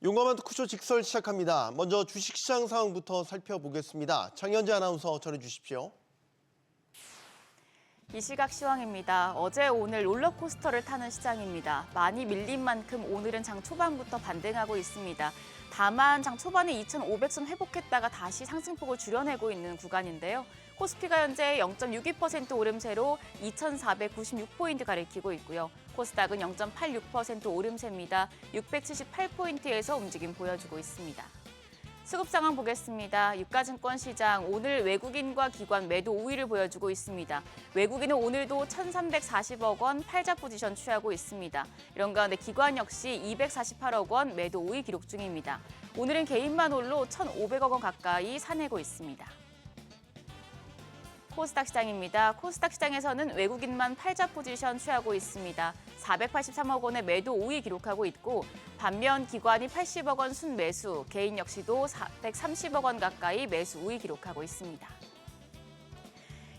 용감한 토크쇼 직설 시작합니다. 먼저 주식시장 상황부터 살펴보겠습니다. 장현지 아나운서 전해주십시오. 이 시각 시황입니다. 어제 오늘 롤러코스터를 타는 시장입니다. 많이 밀린 만큼 오늘은 장 초반부터 반등하고 있습니다. 다만 장 초반에 2,500선 회복했다가 다시 상승폭을 줄여내고 있는 구간인데요. 코스피가 현재 0.62% 오름세로 2,496포인트 가리키고 있고요. 코스닥은 0.86% 오름세입니다. 678포인트에서 움직임 보여주고 있습니다. 수급 상황 보겠습니다. 유가증권 시장 오늘 외국인과 기관 매도 우위를 보여주고 있습니다. 외국인은 오늘도 1,340억 원 팔자 포지션 취하고 있습니다. 이런 가운데 기관 역시 248억 원 매도 우위 기록 중입니다. 오늘은 개인만 홀로 1,500억 원 가까이 사내고 있습니다. 코스닥 시장입니다. 코스닥 시장에서는 외국인만 팔자 포지션 취하고 있습니다. 483억 원의 매도 우위 기록하고 있고 반면 기관이 80억 원 순매수, 개인 역시도 430억 원 가까이 매수 우위 기록하고 있습니다.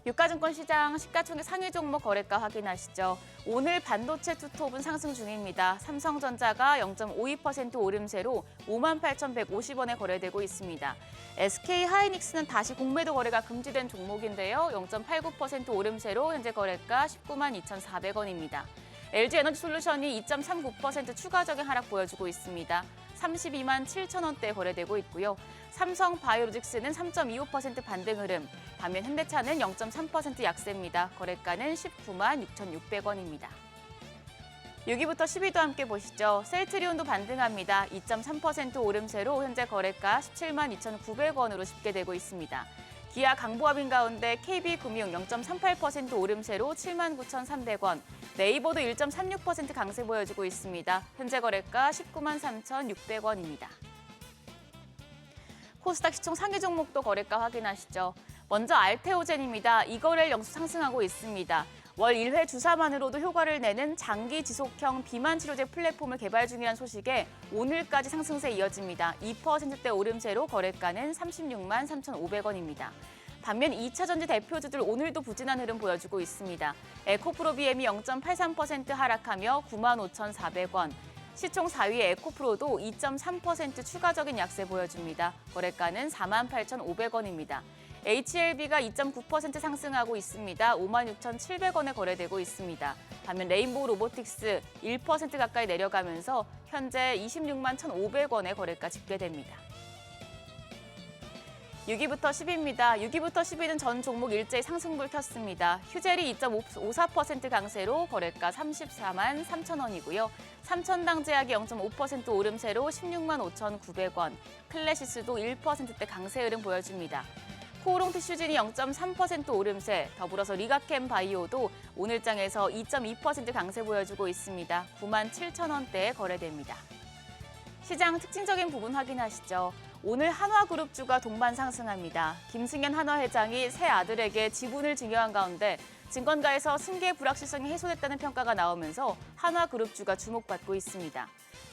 유가증권 시장 시가총액 상위 종목 거래가 확인하시죠. 오늘 반도체 투톱은 상승 중입니다. 삼성전자가 0.52% 오름세로 58,150원에 거래되고 있습니다. SK하이닉스는 다시 공매도 거래가 금지된 종목인데요. 0.89% 오름세로 현재 거래가 192,400원입니다. LG에너지솔루션이 2.39% 추가적인 하락 보여주고 있습니다. 32만 7천 원대에 거래되고 있고요. 삼성바이오로직스는 3.25% 반등 흐름, 반면 현대차는 0.3% 약세입니다. 거래가는 19만 6,600원입니다. 6위부터 10위도 함께 보시죠. 셀트리온도 반등합니다. 2.3% 오름세로 현재 거래가 17만 2,900원으로 집계되고 있습니다. 기아 강보합인 가운데 KB금융 0.38% 오름세로 7만 9,300원, 네이버도 1.36% 강세 보여주고 있습니다. 현재 거래가 19만 3,600원입니다. 코스닥 시총 상위 종목도 거래가 확인하시죠. 먼저 알테오젠입니다. 이거래일 영수 상승하고 있습니다. 월 1회 주사만으로도 효과를 내는 장기 지속형 비만 치료제 플랫폼을 개발 중이라는 소식에 오늘까지 상승세 이어집니다. 2%대 오름세로 거래가는 36만 3,500원입니다. 반면 2차 전지 대표주들 오늘도 부진한 흐름 보여주고 있습니다. 에코프로비엠이 0.83% 하락하며 9만 5,400원. 시총 4위 에코프로도 2.3% 추가적인 약세 보여줍니다. 거래가는 4만 8,500원입니다. HLB가 2.9% 상승하고 있습니다. 5만 6,700원에 거래되고 있습니다. 반면 레인보우 로보틱스 1% 가까이 내려가면서 현재 26만 1,500원에 거래가 집계됩니다. 6위부터 10위입니다. 6위부터 10위는 전 종목 일제히 상승불 켰습니다. 휴젤이 2.54% 강세로 거래가 34만 3천 원이고요. 삼천당제약이 0.5% 오름세로 16만 5,900원, 클래시스도 1%대 강세 흐름 보여줍니다. 코오롱티슈진이 0.3% 오름세, 더불어서 리가캠 바이오도 오늘장에서 2.2% 강세 보여주고 있습니다. 9만 7천 원대에 거래됩니다. 시장 특징적인 부분 확인하시죠. 오늘 한화그룹주가 동반 상승합니다. 김승현 한화회장이 새 아들에게 지분을 증여한 가운데 증권가에서 승계 불확실성이 해소됐다는 평가가 나오면서 한화그룹주가 주목받고 있습니다.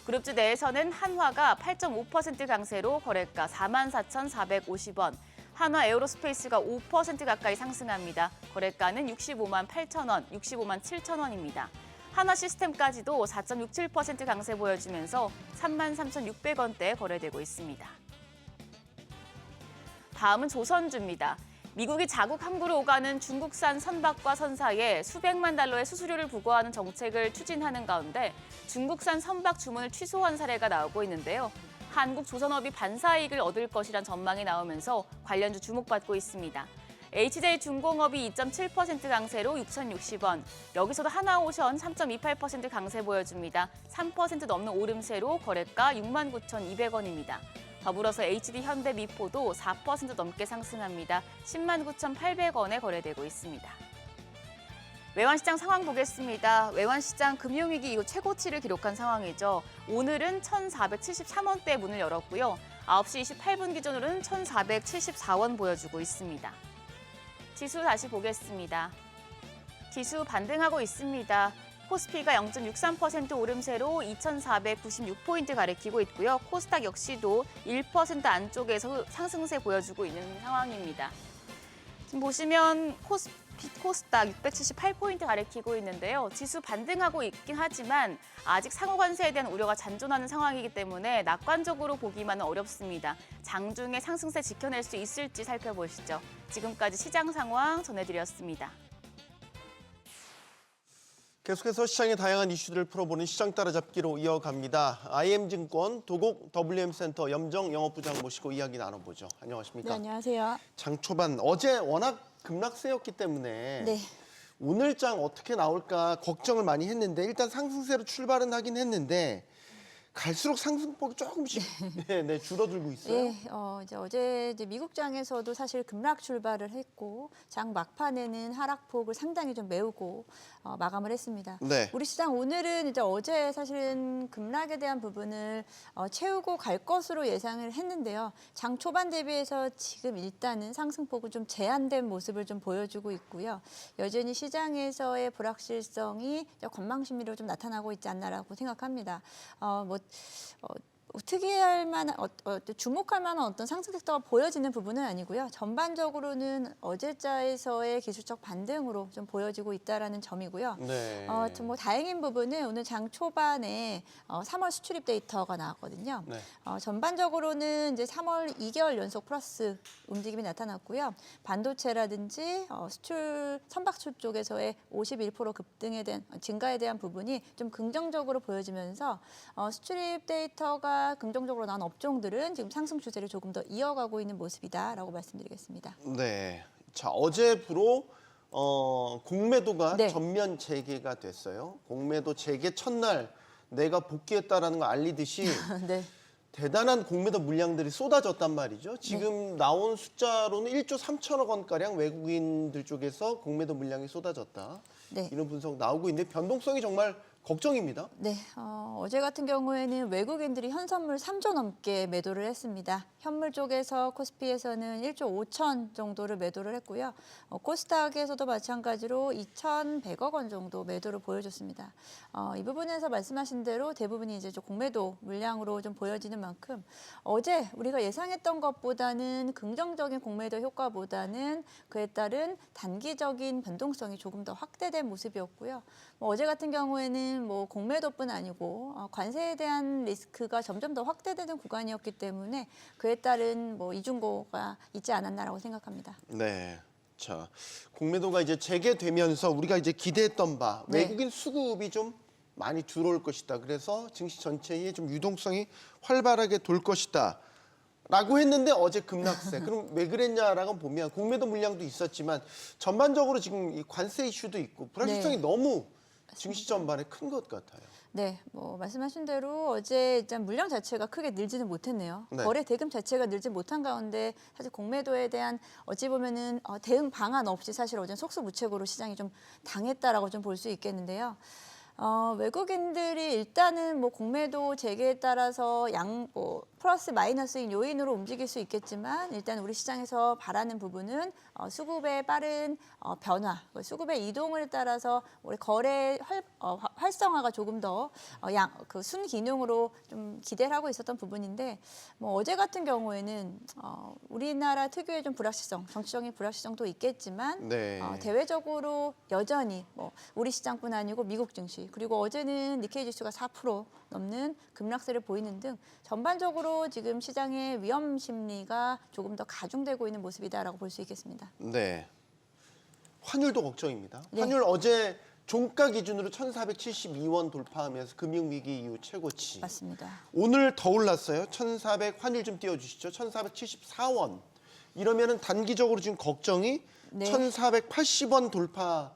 그룹주 내에서는 한화가 8.5% 강세로 거래가 44,450원, 한화 에어로스페이스가 5% 가까이 상승합니다. 거래가는 65만 8천 원, 65만 7천 원입니다. 한화시스템까지도 4.67% 강세 보여주면서 3만 3,600원대에 거래되고 있습니다. 다음은 조선주입니다. 미국이 자국 항구로 오가는 중국산 선박과 선사에 수백만 달러의 수수료를 부과하는 정책을 추진하는 가운데 중국산 선박 주문을 취소한 사례가 나오고 있는데요. 한국조선업이 반사이익을 얻을 것이란 전망이 나오면서 관련주 주목받고 있습니다. HJ중공업이 2.7% 강세로 6,060원, 여기서도 하나오션 3.28% 강세 보여줍니다. 3% 넘는 오름세로 거래가 69,200원입니다. 더불어서 HD현대미포도 4% 넘게 상승합니다. 109,800원에 거래되고 있습니다. 외환시장 상황 보겠습니다. 외환시장 금융위기 이후 최고치를 기록한 상황이죠. 오늘은 1,473원대에 문을 열었고요. 9시 28분 기준으로는 1,474원 보여주고 있습니다. 지수 다시 보겠습니다. 지수 반등하고 있습니다. 코스피가 0.63% 오름세로 2,496포인트 가리키고 있고요. 코스닥 역시도 1% 안쪽에서 상승세 보여주고 있는 상황입니다. 지금 보시면 코스닥 678포인트 가리키고 있는데요. 지수 반등하고 있긴 하지만 아직 상호 관세에 대한 우려가 잔존하는 상황이기 때문에 낙관적으로 보기만은 어렵습니다. 장중에 상승세 지켜낼 수 있을지 살펴보시죠. 지금까지 시장 상황 전해드렸습니다. 계속해서 시장의 다양한 이슈들을 풀어보는 시장 따라잡기로 이어갑니다. IM증권 도곡 WM센터 염정 영업부장 모시고 이야기 나눠보죠. 안녕하십니까? 네, 안녕하세요. 장 초반 어제 워낙 급락세였기 때문에 네. 오늘 장 어떻게 나올까 걱정을 많이 했는데 일단 상승세로 출발은 하긴 했는데 갈수록 상승폭이 조금씩 줄어들고 있어요. 예, 어제 미국장에서도 사실 급락 출발을 했고 장 막판에는 하락폭을 상당히 좀 메우고 마감을 했습니다. 네. 우리 시장 오늘은 이제 어제 사실은 급락에 대한 부분을 채우고 갈 것으로 예상을 했는데요. 장 초반 대비해서 지금 일단은 상승폭은 좀 제한된 모습을 좀 보여주고 있고요. 여전히 시장에서의 불확실성이 관망 심리로 좀 나타나고 있지 않나라고 생각합니다. 특이할 만한 주목할 만한 어떤 상승 섹터가 보여지는 부분은 아니고요. 전반적으로는 어제자에서의 기술적 반등으로 좀 보여지고 있다라는 점이고요. 네. 뭐 다행인 부분은 오늘 장 초반에 3월 수출입 데이터가 나왔거든요. 네. 전반적으로는 이제 3월 2개월 연속 플러스 움직임이 나타났고요. 반도체라든지 수출 선박출 쪽에서의 51% 급등에 대한 증가에 대한 부분이 좀 긍정적으로 보여지면서 수출입 데이터가 긍정적으로 나온 업종들은 지금 상승 추세를 조금 더 이어가고 있는 모습이다라고 말씀드리겠습니다. 네. 자, 어제부로 공매도가 네. 전면 재개가 됐어요. 공매도 재개 첫날 내가 복귀했다라는 거 알리듯이 네. 대단한 공매도 물량들이 쏟아졌단 말이죠. 지금 나온 숫자로는 1조 3천억 원가량 외국인들 쪽에서 공매도 물량이 쏟아졌다. 네. 이런 분석 나오고 있는데 변동성이 정말 걱정입니다. 네, 어제 같은 경우에는 외국인들이 현선물 3조 넘게 매도를 했습니다. 현물 쪽에서 코스피에서는 1조 5천 정도를 매도를 했고요. 코스닥에서도 마찬가지로 2,100억 원 정도 매도를 보여줬습니다. 이 부분에서 말씀하신 대로 대부분이 이제 좀 공매도 물량으로 좀 보여지는 만큼 어제 우리가 예상했던 것보다는 긍정적인 공매도 효과보다는 그에 따른 단기적인 변동성이 조금 더 확대된 모습이었고요. 어제 같은 경우에는 뭐 공매도뿐 아니고 관세에 대한 리스크가 점점 더 확대되는 구간이었기 때문에 그에 따른 뭐 이중고가 있지 않았나라고 생각합니다. 네. 자, 공매도가 이제 재개되면서 우리가 이제 기대했던 바 네. 외국인 수급이 좀 많이 들어올 것이다. 그래서 증시 전체에 좀 유동성이 활발하게 돌 것이다. 라고 했는데 어제 급락세. 그럼 왜 그랬냐라고 보면 공매도 물량도 있었지만 전반적으로 지금 이 관세 이슈도 있고 불확실성이 네. 너무 증시 전반에 큰 것 같아요. 네, 뭐 말씀하신 대로 어제 일단 물량 자체가 크게 늘지는 못했네요. 네. 거래 대금 자체가 늘지 못한 가운데 사실 공매도에 대한 어찌 보면은 대응 방안 없이 사실 어제 속수무책으로 시장이 좀 당했다라고 좀 볼 수 있겠는데요. 외국인들이 일단은 뭐 공매도 재개에 따라서 플러스 마이너스인 요인으로 움직일 수 있겠지만 일단 우리 시장에서 바라는 부분은 수급의 빠른 변화, 수급의 이동을 따라서 우리 거래 활성화가 조금 더 순기능으로 좀 기대를 하고 있었던 부분인데 뭐 어제 같은 경우에는 우리나라 특유의 좀 불확실성, 정치적인 불확실성도 있겠지만 네. 대외적으로 여전히 뭐 우리 시장뿐 아니고 미국 증시 그리고 어제는 니케이 지수가 4% 넘는 급락세를 보이는 등 전반적으로 지금 시장의 위험 심리가 조금 더 가중되고 있는 모습이다라고 볼 수 있겠습니다. 네. 환율도 걱정입니다. 네. 환율 어제 종가 기준으로 1,472원 돌파하면서 금융위기 이후 최고치. 맞습니다. 오늘 더 올랐어요. 1,400 환율 좀 띄워주시죠. 1,474원. 이러면은 단기적으로 지금 걱정이 네. 1,480원 돌파할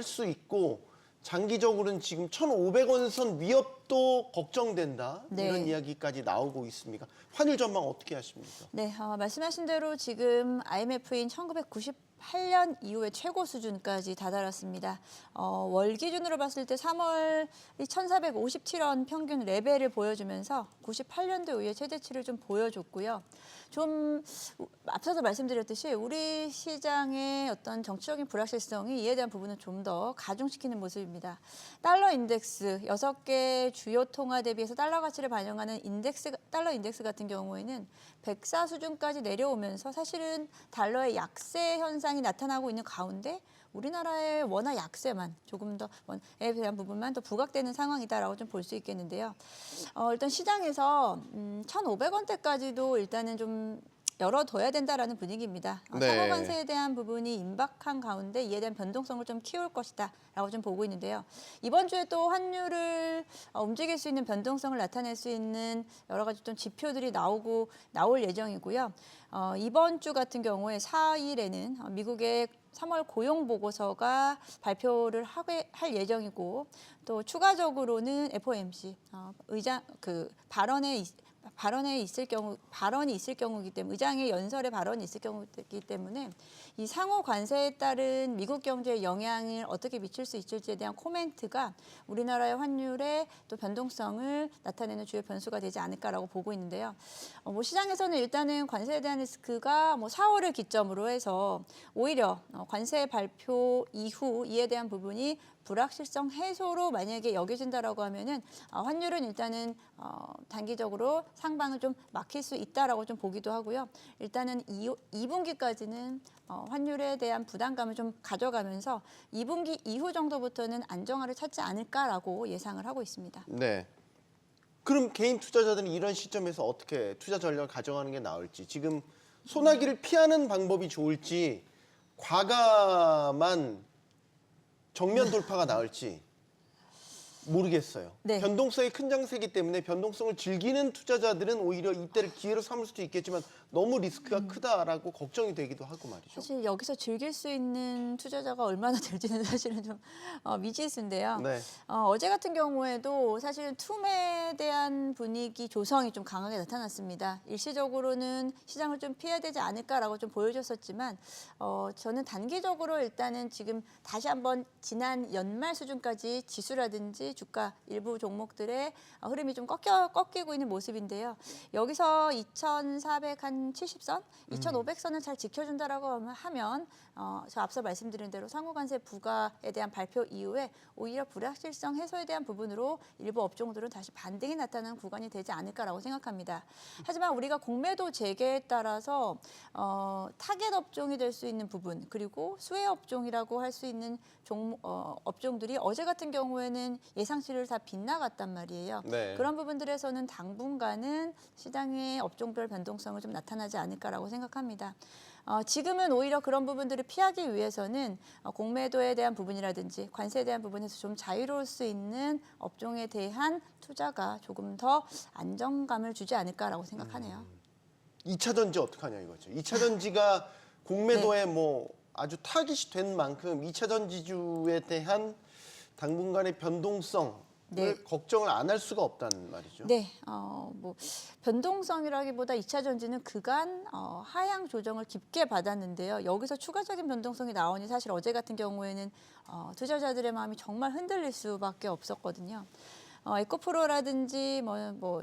수 있고 장기적으로는 지금 1,500원 선 위협도 걱정된다. 네. 이런 이야기까지 나오고 있습니다. 환율 전망 어떻게 하십니까? 네, 말씀하신 대로 지금 IMF인 1998년 이후의 최고 수준까지 다다랐습니다. 월 기준으로 봤을 때 3월 1,457원 평균 레벨을 보여주면서 98년도 이후의 최대치를 좀 보여줬고요. 좀 앞서서 말씀드렸듯이 우리 시장의 어떤 정치적인 불확실성이 이에 대한 부분을 좀 더 가중시키는 모습입니다. 달러 인덱스 6개 주요 통화 대비해서 달러 가치를 반영하는 달러 인덱스 같은 경우에는 104 수준까지 내려오면서 사실은 달러의 약세 현상이 나타나고 있는 가운데 우리나라의 원화 약세만 조금 더 원에 대한 부분만 더 부각되는 상황이다라고 좀 볼 수 있겠는데요. 일단 시장에서 1,500원대까지도 일단은 좀 열어둬야 된다라는 분위기입니다. 네. 상호 관세에 대한 부분이 임박한 가운데 이에 대한 변동성을 좀 키울 것이다라고 좀 보고 있는데요. 이번 주에 또 환율을 움직일 수 있는 변동성을 나타낼 수 있는 여러 가지 좀 지표들이 나올 예정이고요. 이번 주 같은 경우에 4일에는 미국의 3월 고용 보고서가 발표를 할 예정이고 또 추가적으로는 FOMC 의장 발언이 있을 경우이기 때문에 의장의 연설에 발언이 있을 경우이기 때문에 이 상호 관세에 따른 미국 경제에 영향을 어떻게 미칠 수 있을지에 대한 코멘트가 우리나라의 환율의 또 변동성을 나타내는 주요 변수가 되지 않을까라고 보고 있는데요. 시장에서는 일단은 관세에 대한 리스크가 4월을 기점으로 해서 오히려 관세 발표 이후 이에 대한 부분이 불확실성 해소로 만약에 여겨진다라고 하면은 환율은 일단은 단기적으로 상방을 좀 막힐 수 있다라고 좀 보기도 하고요. 일단은 2분기까지는 환율에 대한 부담감을 좀 가져가면서 2분기 이후 정도부터는 안정화를 찾지 않을까라고 예상을 하고 있습니다. 네. 그럼 개인 투자자들은 이런 시점에서 어떻게 투자 전략을 가져가는 게 나을지, 지금 소나기를 피하는 방법이 좋을지, 과감한 정면 돌파가 나을지 모르겠어요. 네. 변동성이 큰 장세이기 때문에 변동성을 즐기는 투자자들은 오히려 이때를 기회로 삼을 수도 있겠지만 너무 리스크가 크다라고 걱정이 되기도 하고 말이죠. 사실 여기서 즐길 수 있는 투자자가 얼마나 될지는 사실은 좀 미지수인데요. 네. 어제 같은 경우에도 사실은 툼에 대한 분위기 조성이 좀 강하게 나타났습니다. 일시적으로는 시장을 좀 피해야 되지 않을까라고 좀 보여줬었지만 저는 단기적으로 일단은 지금 다시 한번 지난 연말 수준까지 지수라든지 주가 일부 종목들의 흐름이 좀 꺾이고 있는 모습인데요. 여기서 2,470선, 2,500선을 잘 지켜준다라고 하면 저 앞서 말씀드린 대로 상호관세 부과에 대한 발표 이후에 오히려 불확실성 해소에 대한 부분으로 일부 업종들은 다시 반등이 나타나는 구간이 되지 않을까라고 생각합니다. 하지만 우리가 공매도 재개에 따라서 타겟 업종이 될 수 있는 부분 그리고 수혜 업종이라고 할 수 있는 업종들이 어제 같은 경우에는 예상치를 다 빗나갔단 말이에요. 네. 그런 부분들에서는 당분간은 시장의 업종별 변동성을 좀 나타나지 않을까라고 생각합니다. 지금은 오히려 그런 부분들을 피하기 위해서는 공매도에 대한 부분이라든지 관세에 대한 부분에서 좀 자유로울 수 있는 업종에 대한 투자가 조금 더 안정감을 주지 않을까라고 생각하네요. 2차 전지 어떡하냐 이거죠. 2차 전지가 공매도에 아주 타깃이 된 만큼 2차 전지주에 대한 당분간의 변동성을 걱정을 안 할 수가 없다는 말이죠. 네, 변동성이라기보다 2차 전지는 그간 하향 조정을 깊게 받았는데요. 여기서 추가적인 변동성이 나오니 사실 어제 같은 경우에는 투자자들의 마음이 정말 흔들릴 수밖에 없었거든요. 에코프로라든지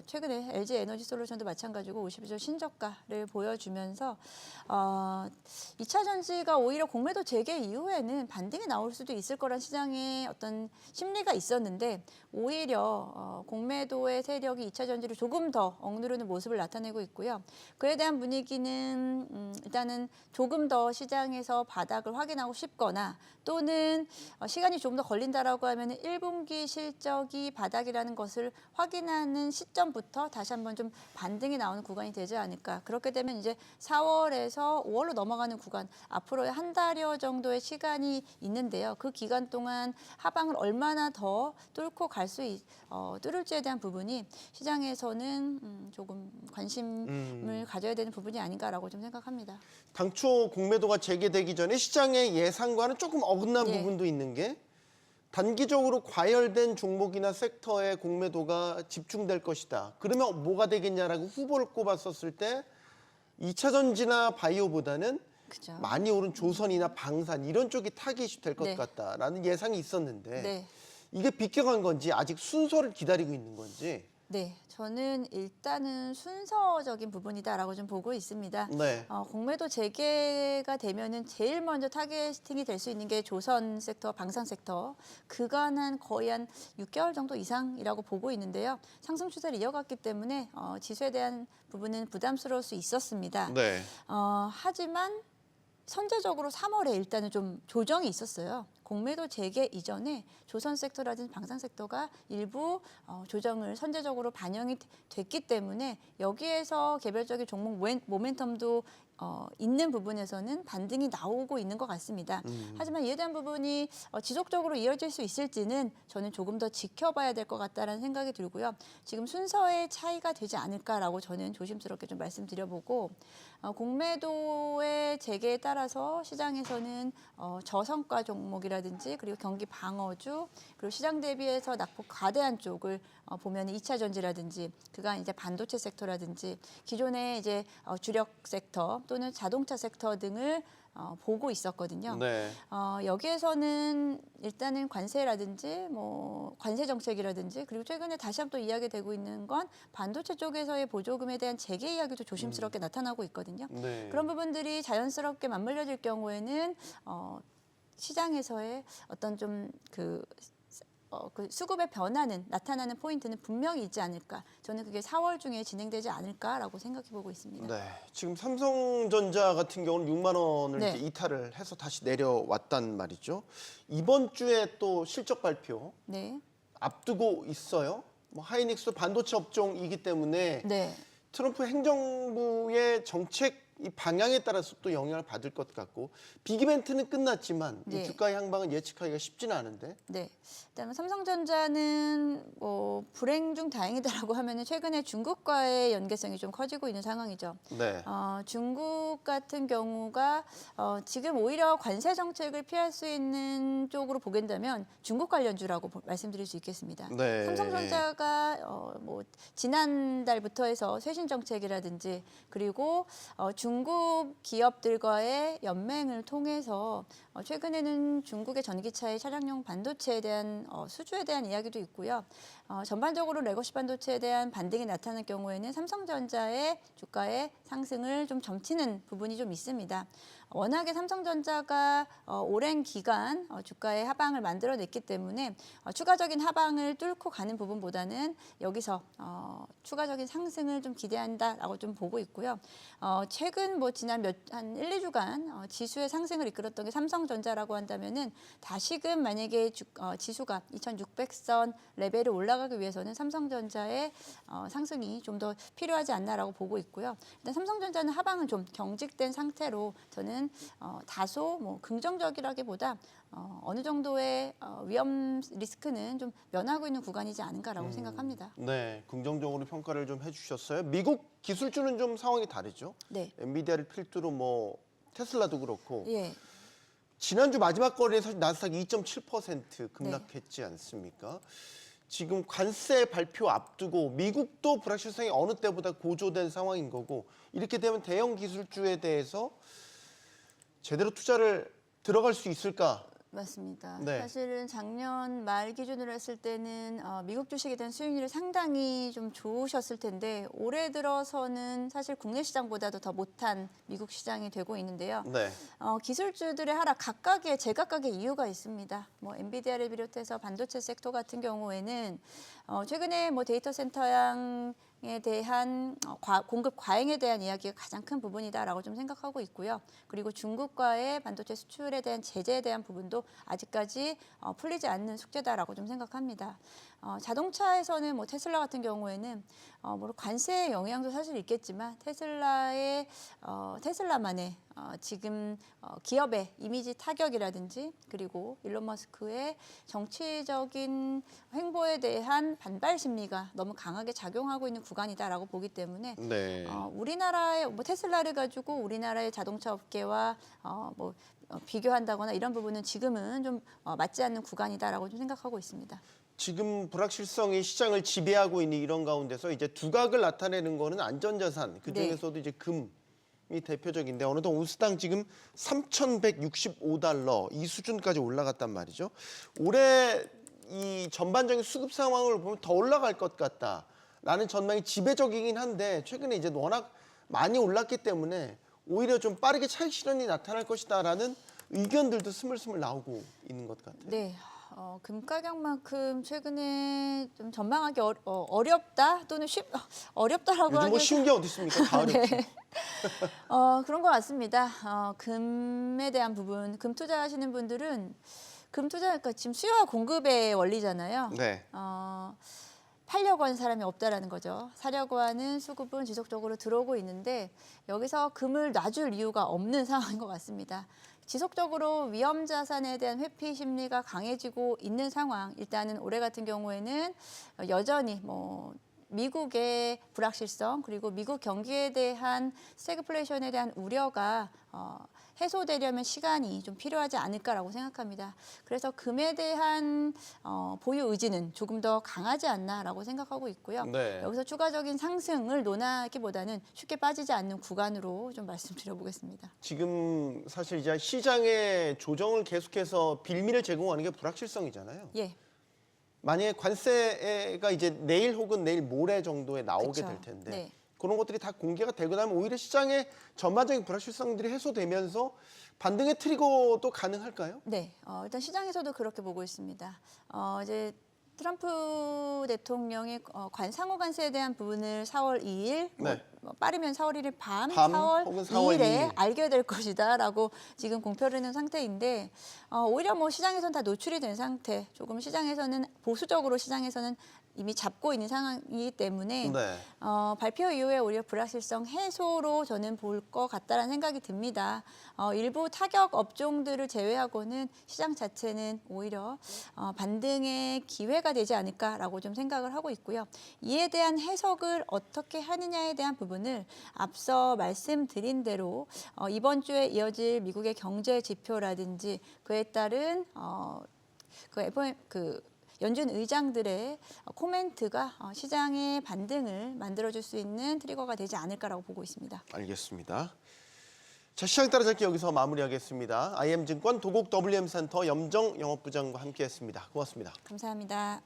최근에 LG 에너지 솔루션도 마찬가지고 52조 신저가를 보여주면서 2차 전지가 오히려 공매도 재개 이후에는 반등이 나올 수도 있을 거란 시장의 어떤 심리가 있었는데 오히려 공매도의 세력이 2차 전지를 조금 더 억누르는 모습을 나타내고 있고요. 그에 대한 분위기는 일단은 조금 더 시장에서 바닥을 확인하고 싶거나 또는 시간이 조금 더 걸린다라고 하면 1분기 실적이 바닥이라는 것을 확인하는 시점부터 다시 한번 좀 반등이 나오는 구간이 되지 않을까. 그렇게 되면 이제 4월에서 5월로 넘어가는 구간, 앞으로 한 달여 정도의 시간이 있는데요. 그 기간 동안 하방을 얼마나 더 뚫고 뚫을지에 대한 부분이 시장에서는 조금 관심을 가져야 되는 부분이 아닌가라고 좀 생각합니다. 당초 공매도가 재개되기 전에 시장의 예상과는 조금 어긋난 부분도 있는 게 단기적으로 과열된 종목이나 섹터에 공매도가 집중될 것이다. 그러면 뭐가 되겠냐라고 후보를 꼽았었을 때 2차 전지나 바이오보다는 그죠. 많이 오른 조선이나 방산 이런 쪽이 타깃이 될 것 같다라는 예상이 있었는데 이게 비껴간 건지 아직 순서를 기다리고 있는 건지. 네, 저는 일단은 순서적인 부분이다라고 좀 보고 있습니다. 네. 공매도 재개가 되면은 제일 먼저 타겟팅이 될 수 있는 게 조선 섹터, 방산 sek터. 그간 거의 한 6개월 정도 이상이라고 보고 있는데요. 상승 추세를 이어갔기 때문에 지수에 대한 부분은 부담스러울 수 있었습니다. 네. 하지만 선제적으로 3월에 일단은 좀 조정이 있었어요. 공매도 재개 이전에 조선 섹터라든지 방산 섹터가 일부 조정을 선제적으로 반영이 됐기 때문에 여기에서 개별적인 종목 모멘텀도 있는 부분에서는 반등이 나오고 있는 것 같습니다. 하지만 이에 대한 부분이 지속적으로 이어질 수 있을지는 저는 조금 더 지켜봐야 될 것 같다는 생각이 들고요. 지금 순서의 차이가 되지 않을까라고 저는 조심스럽게 좀 말씀드려보고 공매도의 재개에 따라서 시장에서는 저성과 종목이라든지 그리고 경기 방어주 그리고 시장 대비해서 낙폭 과대한 쪽을 보면 2차 전지라든지 그간 이제 반도체 섹터라든지 기존의 이제 주력 섹터 또는 자동차 섹터 등을 보고 있었거든요. 네. 여기에서는 일단은 관세라든지 뭐 관세 정책이라든지 그리고 최근에 다시 한번 또 이야기되고 있는 건 반도체 쪽에서의 보조금에 대한 재개 이야기도 조심스럽게 나타나고 있거든요. 네. 그런 부분들이 자연스럽게 맞물려질 경우에는 시장에서의 어떤 좀 그 수급의 변화는 나타나는 포인트는 분명히 있지 않을까. 저는 그게 4월 중에 진행되지 않을까라고 생각해 보고 있습니다. 네. 지금 삼성전자 같은 경우는 6만 원을 네. 이제 이탈을 해서 다시 내려왔단 말이죠. 이번 주에 또 실적 발표 네. 앞두고 있어요. 뭐 하이닉스도 반도체 업종이기 때문에 네. 트럼프 행정부의 정책 이 방향에 따라서 또 영향을 받을 것 같고 빅이벤트는 끝났지만 이 네. 주가의 향방은 예측하기가 쉽지는 않은데. 네. 일단 삼성전자는 뭐 불행 중 다행이다라고 하면은 최근에 중국과의 연계성이 좀 커지고 있는 상황이죠. 네. 중국 같은 경우가 지금 오히려 관세 정책을 피할 수 있는 쪽으로 보긴다면 중국 관련주라고 말씀드릴 수 있겠습니다. 네. 삼성전자가 뭐 지난달부터 해서 쇄신 정책이라든지 그리고 중국 기업들과의 연맹을 통해서 최근에는 중국의 전기차의 차량용 반도체에 대한 수주에 대한 이야기도 있고요. 전반적으로 레거시 반도체에 대한 반등이 나타날 경우에는 삼성전자의 주가의 상승을 좀 점치는 부분이 좀 있습니다. 워낙에 삼성전자가 오랜 기간 주가의 하방을 만들어냈기 때문에 추가적인 하방을 뚫고 가는 부분보다는 여기서 추가적인 상승을 좀 기대한다라고 좀 보고 있고요. 최근 뭐 지난 한 1, 2주간 지수의 상승을 이끌었던 게 삼성전자라고 한다면은 다시금 만약에 지수가 2600선 레벨을 올라가기 위해서는 삼성전자의 상승이 좀 더 필요하지 않나라고 보고 있고요. 일단 삼성전자는 하방은 좀 경직된 상태로 저는 다소 뭐 긍정적이라기보다 어느 정도의 위험 리스크는 좀 면하고 있는 구간이지 않은가라고 생각합니다. 네, 긍정적으로 평가를 좀 해주셨어요. 미국 기술주는 좀 상황이 다르죠. 네. 엔비디아를 필두로 뭐 테슬라도 그렇고 예. 지난주 마지막 거래에서 나스닥 2.7% 급락했지 않습니까? 지금 관세 발표 앞두고 미국도 불확실성이 어느 때보다 고조된 상황인 거고 이렇게 되면 대형 기술주에 대해서 제대로 투자를 들어갈 수 있을까? 맞습니다. 네. 사실은 작년 말 기준으로 했을 때는 미국 주식에 대한 수익률이 상당히 좀 좋으셨을 텐데 올해 들어서는 사실 국내 시장보다도 더 못한 미국 시장이 되고 있는데요. 네. 기술주들의 하락 각각의 제각각의 이유가 있습니다. 뭐 엔비디아를 비롯해서 반도체 섹터 같은 경우에는 최근에 뭐 데이터 센터에 대한 공급 과잉에 대한 이야기가 가장 큰 부분이다라고 좀 생각하고 있고요. 그리고 중국과의 반도체 수출에 대한 제재에 대한 부분도 아직까지 풀리지 않는 숙제다라고 좀 생각합니다. 자동차에서는 뭐 테슬라 같은 경우에는 뭐 관세의 영향도 사실 있겠지만 테슬라만의 지금 기업의 이미지 타격이라든지 그리고 일론 머스크의 정치적인 행보에 대한 반발 심리가 너무 강하게 작용하고 있는 구간이다라고 보기 때문에 네. 우리나라의 뭐 테슬라를 가지고 우리나라의 자동차 업계와 비교한다거나 이런 부분은 지금은 좀 맞지 않는 구간이다라고 좀 생각하고 있습니다. 지금 불확실성이 시장을 지배하고 있는 이런 가운데서 이제 두각을 나타내는 거는 안전자산 그 중에서도 이제 금이 대표적인데 어느덧 온스당 지금 3,165달러 이 수준까지 올라갔단 말이죠. 올해 이 전반적인 수급 상황을 보면 더 올라갈 것 같다라는 전망이 지배적이긴 한데 최근에 이제 워낙 많이 올랐기 때문에 오히려 좀 빠르게 차익 실현이 나타날 것이다라는 의견들도 스물스물 나오고 있는 것 같아요. 네. 금 가격만큼 최근에 좀 전망하기 어렵다 또는 어렵다라고 요즘 뭐 하기 쉬운 게 어디 있습니까? 다 어렵죠. 네. 그런 것 같습니다. 금에 대한 부분, 금 투자하시는 분들은 금 투자, 그러니까 지금 수요와 공급의 원리잖아요. 네. 팔려고 하는 사람이 없다라는 거죠. 사려고 하는 수급은 지속적으로 들어오고 있는데 여기서 금을 놔줄 이유가 없는 상황인 것 같습니다. 지속적으로 위험 자산에 대한 회피 심리가 강해지고 있는 상황. 일단은 올해 같은 경우에는 여전히 미국의 불확실성 그리고 미국 경기에 대한 스태그플레이션에 대한 우려가 해소되려면 시간이 좀 필요하지 않을까라고 생각합니다. 그래서 금에 대한 보유 의지는 조금 더 강하지 않나라고 생각하고 있고요. 네. 여기서 추가적인 상승을 논하기보다는 쉽게 빠지지 않는 구간으로 좀 말씀드려보겠습니다. 지금 사실 이제 시장의 조정을 계속해서 빌미를 제공하는 게 불확실성이잖아요. 예. 만약에 관세가 이제 내일 혹은 내일 모레 정도에 나오게 그쵸. 될 텐데 네. 그런 것들이 다 공개가 되고 나면 오히려 시장의 전반적인 불확실성들이 해소되면서 반등의 트리거도 가능할까요? 네, 일단 시장에서도 그렇게 보고 있습니다. 이제 트럼프 대통령의 관상호 관세에 대한 부분을 4월 2일, 네. 빠르면 4월 1일 밤, 밤 4월 혹은 4월 2일에 2일. 알게 될 것이다라고 지금 공표를 해놓은 상태인데 오히려 시장에서는 다 노출이 된 상태, 조금 시장에서는 보수적으로 시장에서는 이미 잡고 있는 상황이기 때문에 네. 발표 이후에 오히려 불확실성 해소로 저는 볼 것 같다라는 생각이 듭니다. 일부 타격 업종들을 제외하고는 시장 자체는 오히려 반등의 기회가 되지 않을까라고 좀 생각을 하고 있고요. 이에 대한 해석을 어떻게 하느냐에 대한 부분을 앞서 말씀드린 대로 이번 주에 이어질 미국의 경제 지표라든지 그에 따른 연준 의장들의 코멘트가 시장의 반등을 만들어줄 수 있는 트리거가 되지 않을까라고 보고 있습니다. 알겠습니다. 자, 시장 따라잡기 여기서 마무리하겠습니다. IM증권 도곡 WM센터 염정 영업부장과 함께했습니다. 고맙습니다. 감사합니다.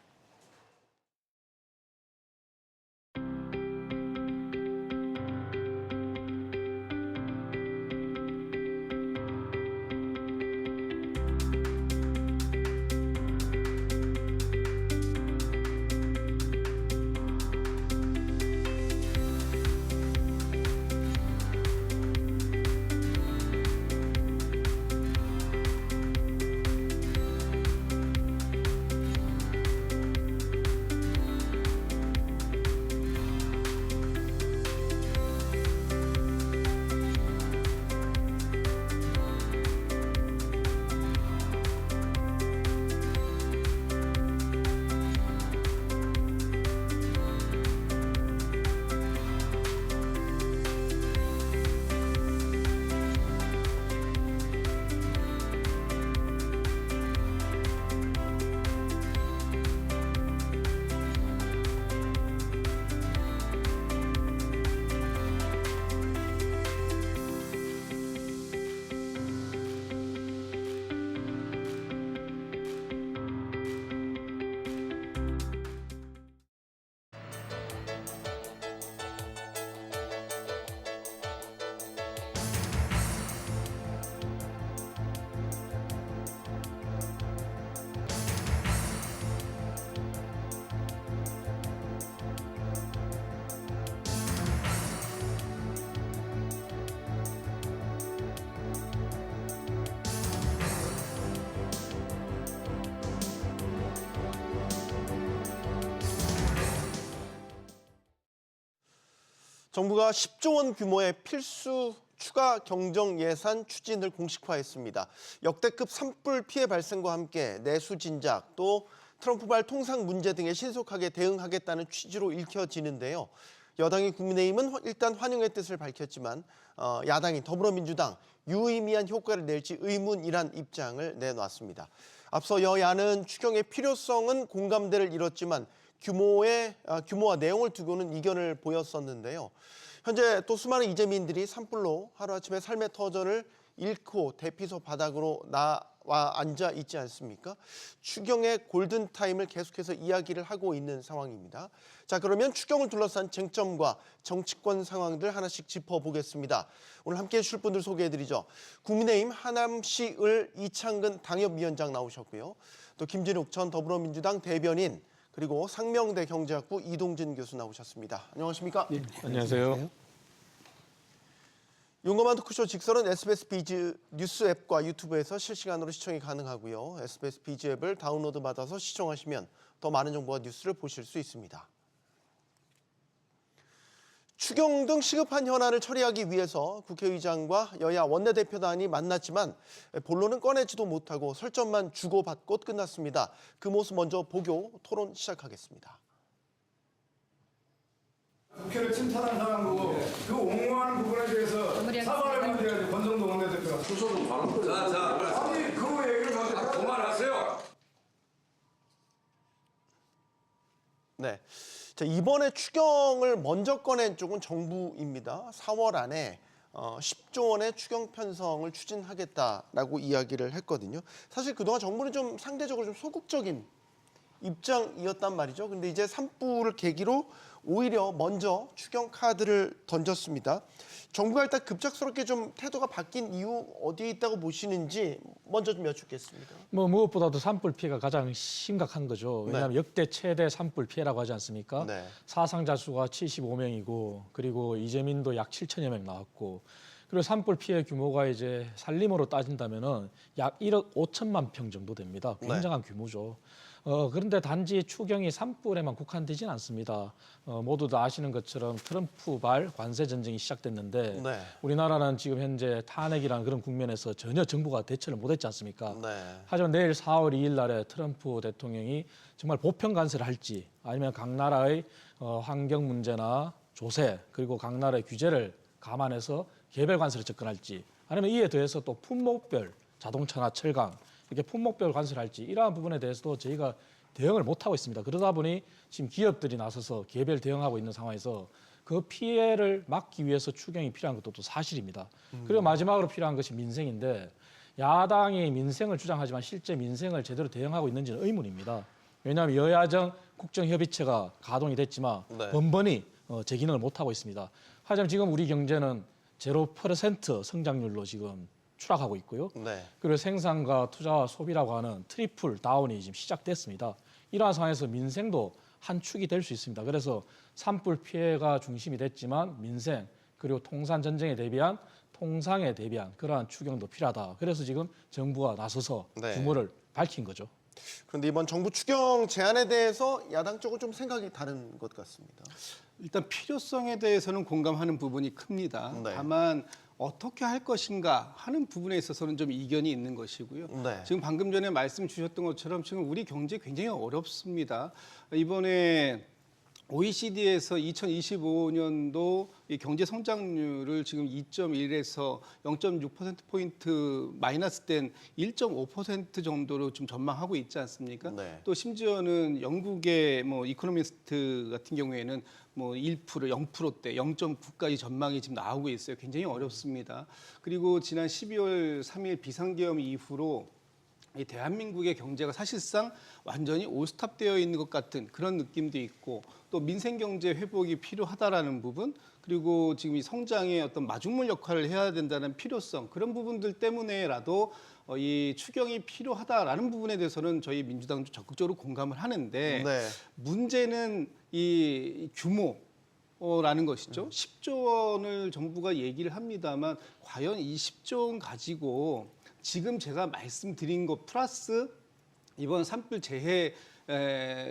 정부가 10조 원 규모의 필수 추가 경정 예산 추진을 공식화했습니다. 역대급 산불 피해 발생과 함께 내수 진작 또 트럼프발 통상 문제 등에 신속하게 대응하겠다는 취지로 읽혀지는데요. 여당이 국민의힘은 일단 환영의 뜻을 밝혔지만 야당인 더불어민주당 유의미한 효과를 낼지 의문이란 입장을 내놨습니다. 앞서 여야는 추경의 필요성은 공감대를 이뤘지만 규모와 내용을 두고는 이견을 보였었는데요. 현재 또 수많은 이재민들이 산불로 하루아침에 삶의 터전을 잃고 대피소 바닥으로 나와 앉아 있지 않습니까? 추경의 골든타임을 계속해서 이야기를 하고 있는 상황입니다. 자, 그러면 추경을 둘러싼 쟁점과 정치권 상황들 하나씩 짚어보겠습니다. 오늘 함께해 주실 분들 소개해드리죠. 국민의힘 하남시을 이창근 당협위원장 나오셨고요. 또 김진욱 전 더불어민주당 대변인 그리고 상명대 경제학부 이동진 교수 나오셨습니다. 안녕하십니까? 네, 안녕하세요. 용감한 토크쇼 직설은 SBS 비즈 뉴스 앱과 유튜브에서 실시간으로 시청이 가능하고요. SBS 비즈 앱을 다운로드 받아서 시청하시면 더 많은 정보와 뉴스를 보실 수 있습니다. 추경 등 시급한 현안을 처리하기 위해서 국회의장과 여야 원내대표단이 만났지만 본론은 꺼내지도 못하고 설전만 주고받고 끝났습니다. 그 모습 먼저 보고 토론 시작하겠습니다. 국회를 침탈한 사람이고 그 옹호하는 부분에 대해서 사과를 받아야지 권성동 원내대표가. 수소는 바람 거죠. 아니 그 얘기를 먼저 그만하세요. 네, 자, 이번에 추경을 먼저 꺼낸 쪽은 정부입니다. 4월 안에 10조 원의 추경 편성을 추진하겠다라고 이야기를 했거든요. 사실 그동안 정부는 좀 상대적으로 좀 소극적인 입장이었단 말이죠. 근데 이제 산불을 계기로 오히려 먼저 추경 카드를 던졌습니다. 정부가 일단 급작스럽게 좀 태도가 바뀐 이유 어디에 있다고 보시는지 먼저 좀 여쭙겠습니다. 무엇보다도 산불 피해가 가장 심각한 거죠. 왜냐하면 네. 역대 최대 산불 피해라고 하지 않습니까? 네. 사상자 수가 75명이고 그리고 이재민도 약 7천여 명 나왔고 그리고 산불 피해 규모가 이제 산림으로 따진다면은 약 1억 5천만 평 정도 됩니다. 굉장한 규모죠. 그런데 단지 추경이 산불에만 국한되진 않습니다. 모두 다 아시는 것처럼 트럼프발 관세 전쟁이 시작됐는데 네. 우리나라는 지금 현재 탄핵이라는 그런 국면에서 전혀 정부가 대처를 못했지 않습니까? 네. 하지만 내일 4월 2일 날에 트럼프 대통령이 정말 보편 관세를 할지 아니면 각 나라의 환경 문제나 조세 그리고 각 나라의 규제를 감안해서 개별 관세를 접근할지 아니면 이에 더해서 또 품목별 자동차나 철강 이렇게 품목별 관세를 할지 이러한 부분에 대해서도 저희가 대응을 못하고 있습니다. 그러다 보니 지금 기업들이 나서서 개별 대응하고 있는 상황에서 그 피해를 막기 위해서 추경이 필요한 것도 또 사실입니다. 그리고 마지막으로 필요한 것이 민생인데 야당이 민생을 주장하지만 실제 민생을 제대로 대응하고 있는지는 의문입니다. 왜냐하면 여야정 국정협의체가 가동이 됐지만 네. 번번이 재기능을 못하고 있습니다. 하지만 지금 우리 경제는 0% 성장률로 지금 추락하고 있고요. 네. 그리고 생산과 투자와 소비라고 하는 트리플 다운이 지금 시작됐습니다. 이러한 상황에서 민생도 한 축이 될 수 있습니다. 그래서 산불 피해가 중심이 됐지만 민생 그리고 통산 전쟁에 대비한 통상에 대비한 그러한 추경도 필요하다. 그래서 지금 정부가 나서서 네. 규모를 밝힌 거죠. 그런데 이번 정부 추경 제안에 대해서 야당 쪽은 좀 생각이 다른 것 같습니다. 일단 필요성에 대해서는 공감하는 부분이 큽니다. 네. 다만 어떻게 할 것인가 하는 부분에 있어서는 좀 이견이 있는 것이고요. 네. 지금 방금 전에 말씀 주셨던 것처럼 지금 우리 경제 굉장히 어렵습니다. 이번에 OECD에서 2025년도 이 경제 성장률을 지금 2.1에서 0.6%포인트 마이너스 된 1.5% 정도로 좀 전망하고 있지 않습니까? 네. 또 심지어는 영국의 뭐 이코노미스트 같은 경우에는 뭐 1%, 0%대, 0.9까지 전망이 지금 나오고 있어요. 굉장히 어렵습니다. 그리고 지난 12월 3일 비상계엄 이후로 이 대한민국의 경제가 사실상 완전히 올스탑되어 있는 것 같은 그런 느낌도 있고 또 민생 경제 회복이 필요하다라는 부분 그리고 지금 이 성장의 어떤 마중물 역할을 해야 된다는 필요성 그런 부분들 때문에라도 이 추경이 필요하다라는 부분에 대해서는 저희 민주당도 적극적으로 공감을 하는데 네. 문제는 이 규모라는 것이죠. 10조 원을 정부가 얘기를 합니다만 과연 이 10조 원 가지고 지금 제가 말씀드린 것 플러스 이번 산불 재해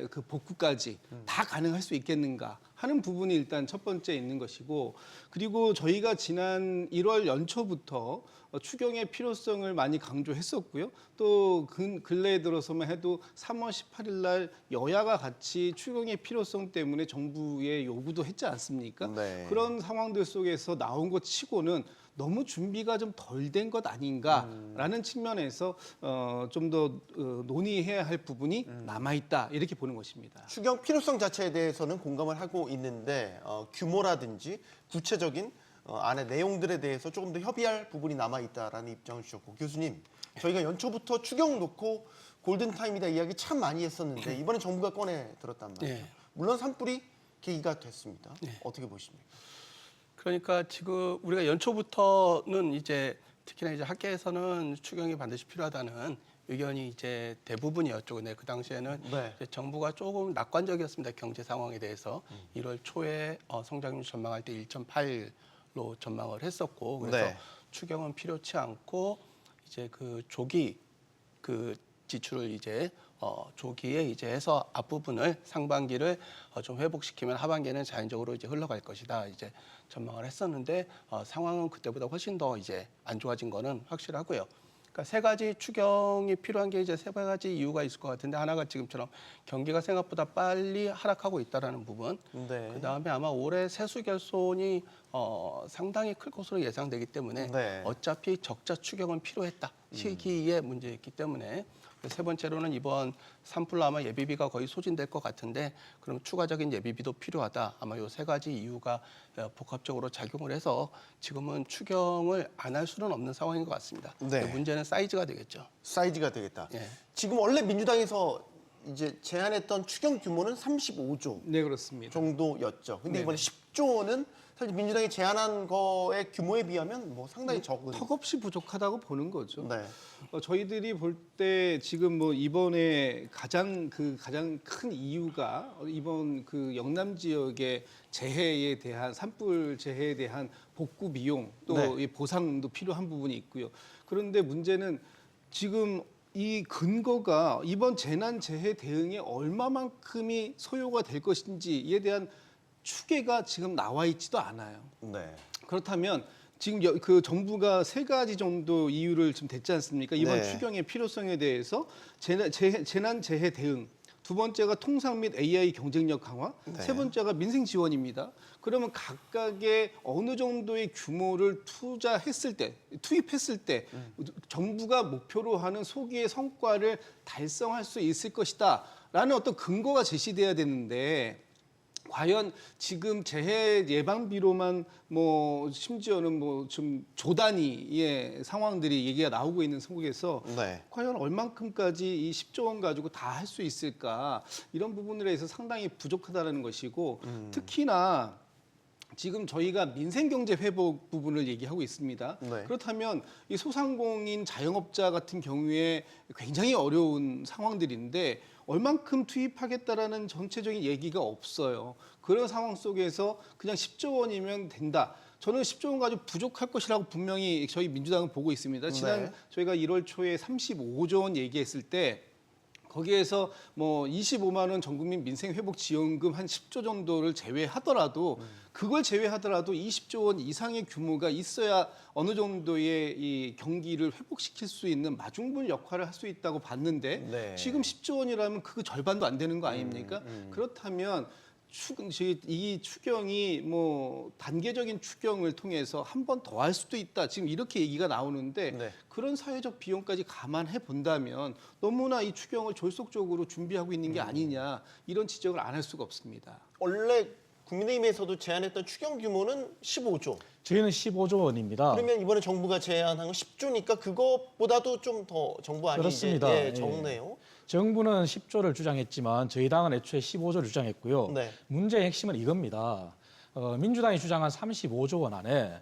그 복구까지 다 가능할 수 있겠는가 하는 부분이 일단 첫 번째 있는 것이고 그리고 저희가 지난 1월 연초부터 추경의 필요성을 많이 강조했었고요. 또 근래에 들어서만 해도 3월 18일 날 여야가 같이 추경의 필요성 때문에 정부에 요구도 했지 않습니까? 네. 그런 상황들 속에서 나온 것 치고는 너무 준비가 좀 덜 된 것 아닌가라는 측면에서 좀 더 논의해야 할 부분이 남아있다 이렇게 보는 것입니다. 추경 필요성 자체에 대해서는 공감을 하고 있는데 규모라든지 구체적인 안의 내용들에 대해서 조금 더 협의할 부분이 남아있다라는 입장을 주셨고 교수님 저희가 연초부터 추경 놓고 골든타임이다 이야기 참 많이 했었는데 이번에 정부가 꺼내 들었단 말이에요. 네. 물론 산불이 계기가 됐습니다. 네. 어떻게 보십니까? 그러니까 지금 우리가 연초부터는 이제 특히나 이제 학계에서는 추경이 반드시 필요하다는 의견이 이제 대부분이었죠. 근데 그 당시에는 네. 이제 정부가 조금 낙관적이었습니다. 경제 상황에 대해서 1월 초에 성장률 전망할 때 1.8로 것으로 전망을 했었고 그래서 네. 추경은 필요치 않고 이제 그 조기 그 지출을 이제 조기에 이제 해서 앞부분을 상반기를 좀 회복시키면 하반기는 자연적으로 이제 흘러갈 것이다 이제 전망을 했었는데 상황은 그때보다 훨씬 더 이제 안 좋아진 거는 확실하고요. 그러니까 세 가지 추경이 필요한 게 이제 세 가지 이유가 있을 것 같은데 하나가 지금처럼 경기가 생각보다 빨리 하락하고 있다라는 부분. 네. 그다음에 아마 올해 세수 결손이 상당히 클 것으로 예상되기 때문에 네. 어차피 적자 추경은 필요했다. 시기의 문제였기 때문에 세 번째로는 이번 산불로 아마 예비비가 거의 소진될 것 같은데 그럼 추가적인 예비비도 필요하다. 아마 이 세 가지 이유가 복합적으로 작용을 해서 지금은 추경을 안 할 수는 없는 상황인 것 같습니다. 네. 문제는 사이즈가 되겠죠. 사이즈가 되겠다. 예. 지금 원래 민주당에서 이제 제안했던 추경 규모는 35조 네, 그렇습니다. 정도였죠. 근데 네. 이번에 10조 원은 사실 민주당이 제안한 거의 규모에 비하면 뭐 상당히 적은. 턱없이 부족하다고 보는 거죠. 네. 저희들이 볼 때 지금 뭐 이번에 가장 큰 이유가 이번 그 영남 지역의 재해에 대한 산불 재해에 대한 복구 비용 또 네. 이 보상도 필요한 부분이 있고요. 그런데 문제는 지금 이 근거가 이번 재난 재해 대응에 얼마만큼이 소요가 될 것인지에 대한 추계가 지금 나와 있지도 않아요. 네. 그렇다면 지금 그 정부가 세 가지 정도 이유를 좀 댔지 않습니까? 이번 네. 추경의 필요성에 대해서 재난 재해 대응, 두 번째가 통상 및 AI 경쟁력 강화, 네. 세 번째가 민생 지원입니다. 그러면 각각의 어느 정도의 규모를 투입했을 때 정부가 목표로 하는 소기의 성과를 달성할 수 있을 것이다라는 어떤 근거가 제시돼야 되는데 과연 지금 재해 예방비로만 뭐 심지어는 뭐 좀 조단위의 상황들이 얘기가 나오고 있는 속에서 네. 과연 얼만큼까지 이 10조 원 가지고 다 할 수 있을까 이런 부분에 대해서 상당히 부족하다는 것이고 특히나 지금 저희가 민생경제 회복 부분을 얘기하고 있습니다. 네. 그렇다면 이 소상공인 자영업자 같은 경우에 굉장히 어려운 상황들인데 얼만큼 투입하겠다라는 전체적인 얘기가 없어요. 그런 상황 속에서 그냥 10조 원이면 된다. 저는 10조 원 가지고 부족할 것이라고 분명히 저희 민주당은 보고 있습니다. 지난 네. 저희가 1월 초에 35조 원 얘기했을 때 거기에서 뭐 25만 원 전국민 민생회복지원금 한 10조 정도를 제외하더라도 그걸 제외하더라도 20조 원 이상의 규모가 있어야 어느 정도의 이 경기를 회복시킬 수 있는 마중물 역할을 할 수 있다고 봤는데 네. 지금 10조 원이라면 그 절반도 안 되는 거 아닙니까? 그렇다면 이 추경이 뭐 단계적인 추경을 통해서 한 번 더 할 수도 있다. 지금 이렇게 얘기가 나오는데 네. 그런 사회적 비용까지 감안해 본다면 너무나 이 추경을 졸속적으로 준비하고 있는 게 아니냐 이런 지적을 안 할 수가 없습니다. 원래 국민의힘에서도 제안했던 추경 규모는 15조. 저희는 15조 원입니다. 그러면 이번에 정부가 제안한 건 10조니까 그것보다도 좀 더 정부안이 그렇습니다. 이제 예. 적네요. 정부는 10조를 주장했지만 저희 당은 애초에 15조를 주장했고요. 네. 문제의 핵심은 이겁니다. 민주당이 주장한 35조 원 안에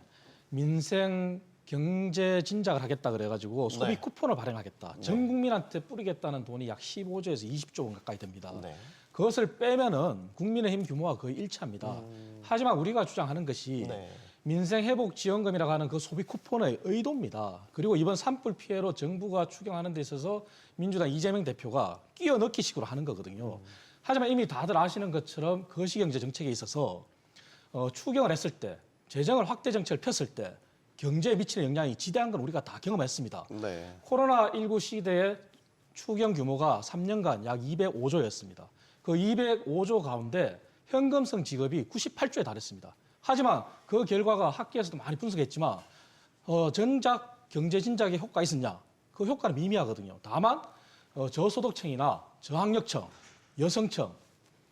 민생 경제 진작을 하겠다 그래가지고 소비 네. 쿠폰을 발행하겠다. 전 국민한테 뿌리겠다는 돈이 약 15조에서 20조 원 가까이 됩니다. 네. 그것을 빼면은 국민의힘 규모와 거의 일치합니다. 하지만 우리가 주장하는 것이 네. 민생회복지원금이라고 하는 그 소비 쿠폰의 의도입니다. 그리고 이번 산불 피해로 정부가 추경하는 데 있어서 민주당 이재명 대표가 끼워 넣기 식으로 하는 거거든요. 하지만 이미 다들 아시는 것처럼 거시경제 정책에 있어서 추경을 했을 때, 재정을 확대 정책을 폈을 때 경제에 미치는 영향이 지대한 건 우리가 다 경험했습니다. 네. 코로나19 시대에 추경 규모가 3년간 약 205조였습니다. 그 205조 가운데 현금성 지급이 98조에 달했습니다. 하지만 그 결과가 학계에서도 많이 분석했지만 정작 경제 진작에 효과가 있었냐? 그 효과는 미미하거든요. 다만 저소득층이나 저학력층, 여성층,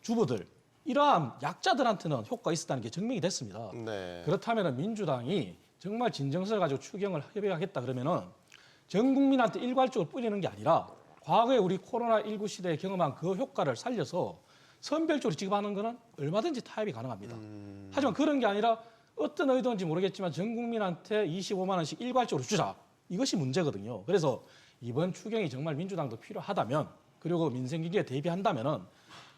주부들 이러한 약자들한테는 효과가 있었다는 게 증명이 됐습니다. 네. 그렇다면 민주당이 정말 진정서를 가지고 추경을 협의하겠다 그러면은 전 국민한테 일괄적으로 뿌리는 게 아니라 과거에 우리 코로나19 시대에 경험한 그 효과를 살려서 선별적으로 지급하는 거는 얼마든지 타협이 가능합니다. 하지만 그런 게 아니라 어떤 의도인지 모르겠지만 전 국민한테 25만 원씩 일괄적으로 주자. 이것이 문제거든요. 그래서 이번 추경이 정말 민주당도 필요하다면 그리고 민생기기에 대비한다면은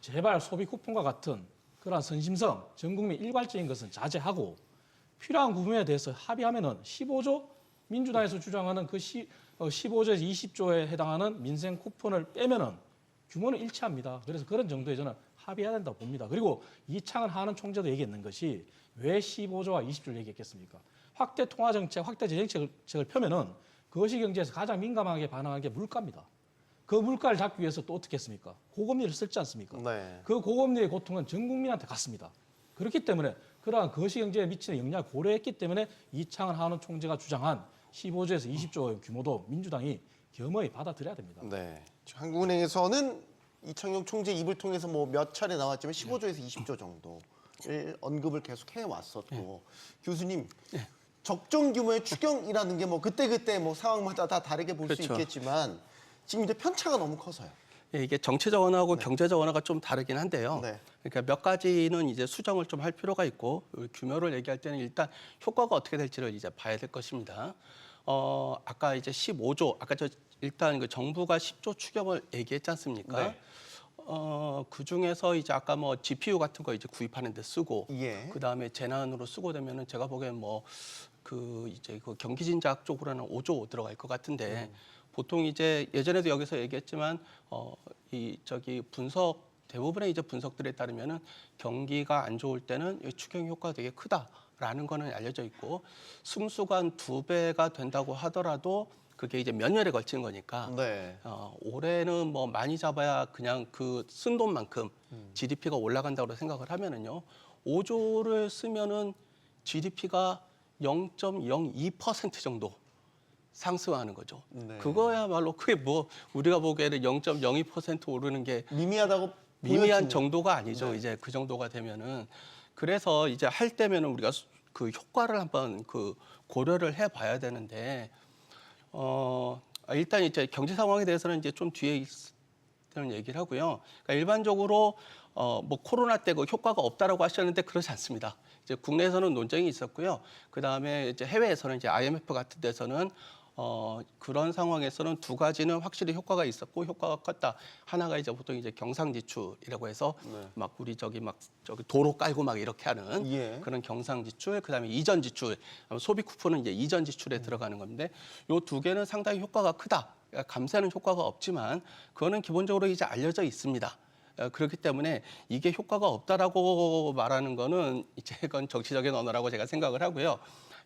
제발 소비 쿠폰과 같은 그러한 선심성, 전 국민 일괄적인 것은 자제하고 필요한 부분에 대해서 합의하면은 15조 민주당에서 주장하는 그 15조에서 20조에 해당하는 민생 쿠폰을 빼면은 규모는 일치합니다. 그래서 그런 정도에 저는 합의해야 된다고 봅니다. 그리고 이창은 하는 총재도 얘기했는 것이 왜 15조와 20조를 얘기했겠습니까? 확대 통화 정책, 확대 재정책을 펴면은 거시경제에서 가장 민감하게 반응하는 게 물가입니다. 그 물가를 잡기 위해서 또 어떻게 했습니까? 고금리를 썼지 않습니까? 네. 그 고금리의 고통은 전 국민한테 갔습니다. 그렇기 때문에 그러한 거시경제에 미치는 영향을 고려했기 때문에 이창은 한원 총재가 주장한 15조에서 20조의 규모도 민주당이 겸허히 받아들여야 됩니다. 네. 한국은행에서는 이창용 총재 입을 통해서 뭐 몇 차례 나왔지만 15조에서 20조 정도를 언급을 계속 해왔었고 교수님 적정 규모의 추경이라는 게 뭐 그때 뭐 상황마다 다 다르게 볼 수 그렇죠. 있겠지만 지금 이제 편차가 너무 커서요. 예, 이게 정치적 원화하고 경제적 원화가 좀 다르긴 한데요. 네. 그러니까 몇 가지는 이제 수정을 좀 할 필요가 있고 규모를 얘기할 때는 일단 효과가 어떻게 될지를 이제 봐야 될 것입니다. 아까 이제 15조, 아까 일단 그 정부가 10조 추경을 얘기했지 않습니까? 네. 그 중에서 이제 아까 뭐 GPU 같은 거 이제 구입하는 데 쓰고, 예. 그 다음에 재난으로 쓰고 되면은 제가 보기엔 뭐 그 이제 그 경기 진작 쪽으로는 5조 들어갈 것 같은데 보통 이제 예전에도 여기서 얘기했지만 이 저기 분석 대부분의 이제 분석들에 따르면은 경기가 안 좋을 때는 이 추경 효과가 되게 크다라는 거는 알려져 있고 승수가 한 2배가 된다고 하더라도 그게 이제 몇 년에 걸친 거니까 네. 올해는 뭐 많이 잡아야 그냥 그 쓴 돈만큼 GDP가 올라간다고 생각을 하면은요 5조를 쓰면은 GDP가 0.02% 정도 상승하는 거죠. 네. 그거야말로 그게 뭐 우리가 보기에는 0.02% 오르는 게 미미하다고 미미한 보여지네요. 정도가 아니죠. 네. 이제 그 정도가 되면은 그래서 이제 할 때면은 우리가 그 효과를 한번 그 고려를 해봐야 되는데 일단 이제 경제 상황에 대해서는 이제 좀 뒤에 있는 얘기를 하고요. 그러니까 일반적으로 뭐 코로나 때 그 효과가 없다라고 하셨는데 그렇지 않습니다. 이제 국내에서는 논쟁이 있었고요. 그 다음에 이제 해외에서는 이제 IMF 같은 데서는 그런 상황에서는 두 가지는 확실히 효과가 있었고 효과가 컸다. 하나가 이제 보통 이제 경상지출이라고 해서 막 우리 저기 도로 깔고 막 이렇게 하는 예. 그런 경상지출, 그다음에 이전지출, 소비 쿠폰은 이제 이전지출에 들어가는 건데 요 두 개는 상당히 효과가 크다. 그러니까 감세는 효과가 없지만 그거는 기본적으로 이제 알려져 있습니다. 그렇기 때문에 이게 효과가 없다라고 말하는 거는 이제 그건 정치적인 언어라고 제가 생각을 하고요.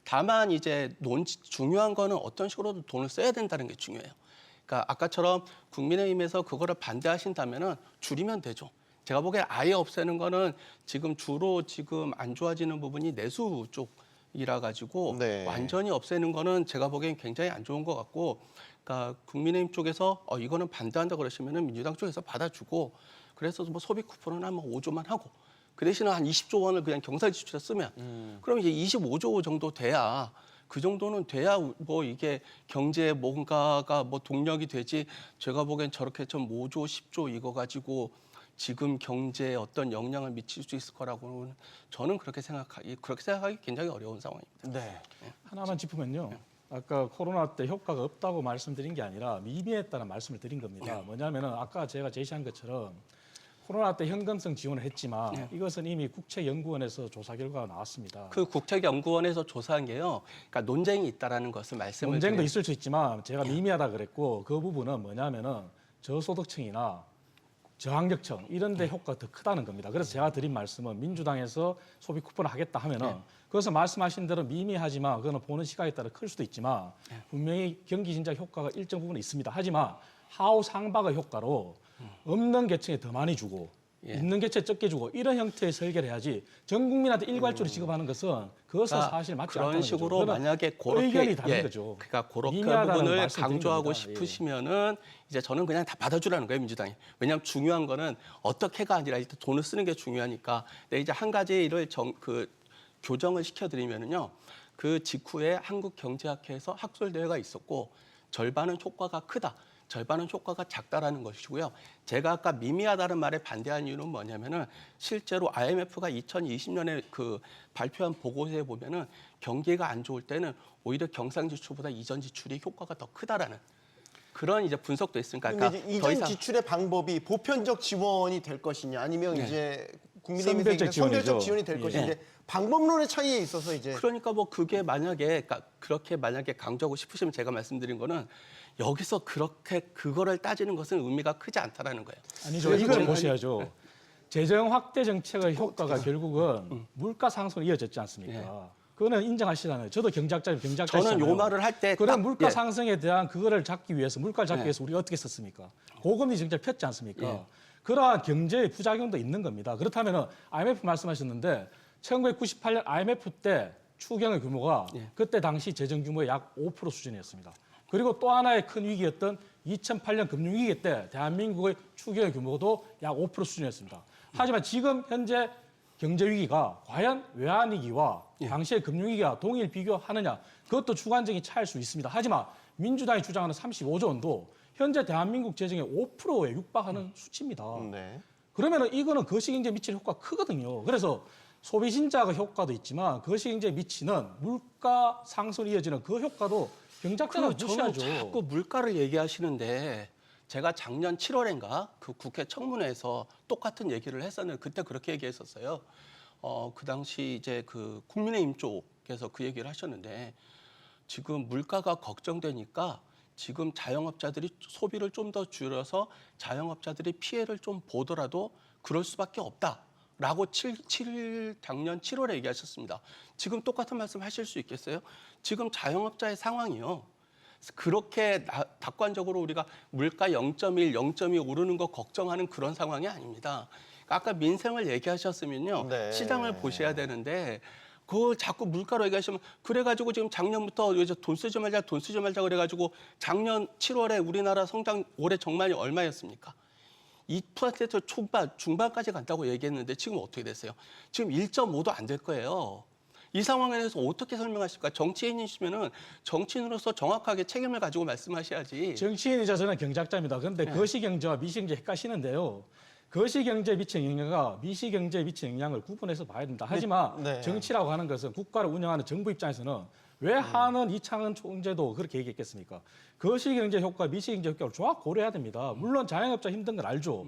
다만 이제 중요한 거는 어떤 식으로도 돈을 써야 된다는 게 중요해요. 그러니까 아까처럼 국민의힘에서 그거를 반대하신다면은 줄이면 되죠. 제가 보기엔 아예 없애는 거는 주로 안 좋아지는 부분이 내수 쪽이라 가지고 네. 완전히 없애는 거는 제가 보기엔 굉장히 안 좋은 것 같고, 그러니까 국민의힘 쪽에서 이거는 반대한다 그러시면은 민주당 쪽에서 받아주고, 그래서 뭐 소비 쿠폰은 한 5조만 하고. 그 대신에 한 20조 원을 그냥 경상지출에 쓰면 그럼 이제 25조 정도 돼야 그 정도는 돼야 뭐 이게 경제에 뭔가가 뭐 동력이 되지. 제가 보기엔 저렇게 좀 5조, 10조 이거 가지고 지금 경제에 어떤 영향을 미칠 수 있을 거라고는 저는 그렇게 생각하기 굉장히 어려운 상황입니다. 네. 하나만 짚으면요. 아까 코로나 때 효과가 없다고 말씀드린 게 아니라 미미했다는 말씀을 드린 겁니다. 뭐냐면은 아까 제가 제시한 것처럼 코로나 때 현금성 지원을 했지만 이것은 이미 국책연구원에서 조사 결과가 나왔습니다. 그 국책연구원에서 조사한 게요. 그러니까 논쟁이 있다라는 것을 말씀을 논쟁도 드려요. 있을 수 있지만 제가 미미하다 그랬고 그 부분은 뭐냐면은 저소득층이나 저학력층 이런 데 효과가 더 크다는 겁니다. 그래서 제가 드린 말씀은 민주당에서 소비 쿠폰을 하겠다 하면은 그것은 말씀하신 대로 미미하지만 그거는 보는 시각에 따라 클 수도 있지만 분명히 경기 진작 효과가 일정 부분 있습니다. 하지만 하우 상박의 효과로 없는 계층에 더 많이 주고 있는 계층에 적게 주고 이런 형태의 설계를 해야지 전 국민한테 일괄적으로 지급하는 것은 그것은 그러니까 사실 맞지 그런 않다는 식으로 거죠. 만약에 그렇게 의견이 다른 거죠. 그러니까 그렇게 미미하다는 부분을 말씀을 드린 강조하고 겁니다. 싶으시면은 이제 저는 그냥 다 받아주라는 거예요, 민주당이. 왜냐하면 중요한 거는 어떻게가 아니라 일단 돈을 쓰는 게 중요하니까. 근데 이제 한 가지를 교정을 시켜드리면은요. 그 직후에 한국경제학회에서 학술 대회가 있었고 절반은 효과가 크다. 절반은 효과가 작다라는 것이고요. 제가 아까 미미하다는 말에 반대한 이유는 뭐냐면은 실제로 IMF가 2020년에 그 발표한 보고서에 보면은 경기가 안 좋을 때는 오히려 경상지출보다 이전지출이 효과가 더 크다라는 그런 이제 분석도 있으니까. 근데 이제 더 이전 지출의 방법이 보편적 지원이 될 것이냐 아니면 네. 이제 국민의힘에서 선별적 얘기한 지원이죠. 선별적 지원이 될 것인데 방법론의 차이에 있어서 이제 그러니까 뭐 그게 만약에 그러니까 그렇게 만약에 강조하고 싶으시면 제가 말씀드린 거는 여기서 그렇게 그거를 따지는 것은 의미가 크지 않다라는 거예요. 아니죠. 이걸 보셔야죠. 재정 확대 정책의 효과가 결국은 물가 상승으로 이어졌지 않습니까? 그거는 인정하시잖아요. 저도 경제학자잖아요. 저는 요 말을 할 때 그런 물가 상승에 대한 그거를 잡기 위해서 물가를 잡기 예. 위해서 우리가 어떻게 썼습니까? 고금리 정책을 폈지 않습니까? 예. 그러한 경제의 부작용도 있는 겁니다. 그렇다면 IMF 말씀하셨는데 1998년 IMF 때 추경의 규모가 예. 그때 당시 재정 규모의 약 5% 수준이었습니다. 그리고 또 하나의 큰 위기였던 2008년 금융위기 때 대한민국의 추경의 규모도 약 5% 수준이었습니다. 하지만 지금 현재 경제 위기가 과연 외환위기와 당시의 금융위기와 동일 비교하느냐, 그것도 주관적인 차이일 수 있습니다. 하지만 민주당이 주장하는 35조 원도 현재 대한민국 재정의 5%에 육박하는 수치입니다. 네. 그러면 이거는 거시경제에 미치는 효과가 크거든요. 그래서 소비신자가 효과도 있지만 거시경제에 미치는 물가 상승으로 이어지는 그 효과도 경작자는 저는 무시하죠. 자꾸 물가를 얘기하시는데 제가 작년 7월인가 그 국회 청문회에서 똑같은 얘기를 했었는데 그때 그렇게 얘기했었어요. 그 당시 이제 그 국민의힘 쪽에서 그 얘기를 하셨는데 지금 물가가 걱정되니까 지금 자영업자들이 소비를 좀 더 줄여서 자영업자들이 피해를 좀 보더라도 그럴 수밖에 없다라고 작년 7월에 얘기하셨습니다. 지금 똑같은 말씀 하실 수 있겠어요? 지금 자영업자의 상황이요. 그렇게 낙관적으로 우리가 물가 0.1, 0.2 오르는 거 걱정하는 그런 상황이 아닙니다. 아까 민생을 얘기하셨으면요. 네. 시장을 보셔야 되는데 그걸 자꾸 물가로 얘기하시면 그래가지고 지금 작년부터 이제 돈 쓰지 말자 그래가지고 작년 7월에 우리나라 성장 올해 정말이 얼마였습니까? 2% 중반까지 간다고 얘기했는데 지금 어떻게 됐어요? 지금 1.5도 안 될 거예요. 이 상황에 대해서 어떻게 설명하실까? 정치인이시면은 정치인으로서 정확하게 책임을 가지고 말씀하셔야지. 정치인이자 저는 경제학자입니다. 그런데 거시경제와 미시경제 헷갈리시는데요. 거시경제에 미치는 영향과 미시경제에 미치는 영향을 구분해서 봐야 된다. 하지만 네. 정치라고 하는 것은 국가를 운영하는 정부 입장에서는 왜 하는 이창은 총재도 그렇게 얘기했겠습니까? 거시경제 효과, 미시경제 효과를 정확히 고려해야 됩니다. 물론 자영업자 힘든 건 알죠.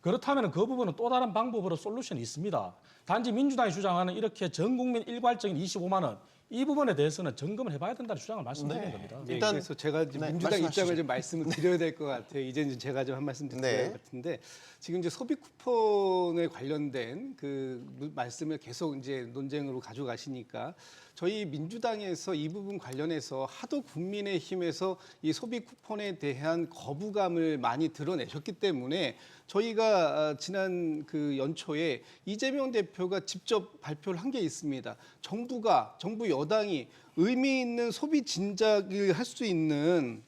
그렇다면 그 부분은 또 다른 방법으로 솔루션이 있습니다. 단지 민주당이 주장하는 이렇게 전 국민 일괄적인 25만 원, 이 부분에 대해서는 점검을 해봐야 된다는 주장을 말씀드리는 겁니다. 네, 일단- 그래서 제가 이제 네, 민주당 말씀하시죠. 입장을 좀 말씀을 드려야 될 것 같아요. 이제 제가 좀 한 말씀 드려야 네. 될 것 같은데 지금 이제 소비 쿠폰에 관련된 그 말씀을 계속 이제 논쟁으로 가져가시니까 저희 민주당에서 이 부분 관련해서 하도 국민의힘에서 이 소비 쿠폰에 대한 거부감을 많이 드러내셨기 때문에 저희가 지난 그 연초에 이재명 대표가 직접 발표를 한 게 있습니다. 정부 여당이 의미 있는 소비 진작을 할 수 있는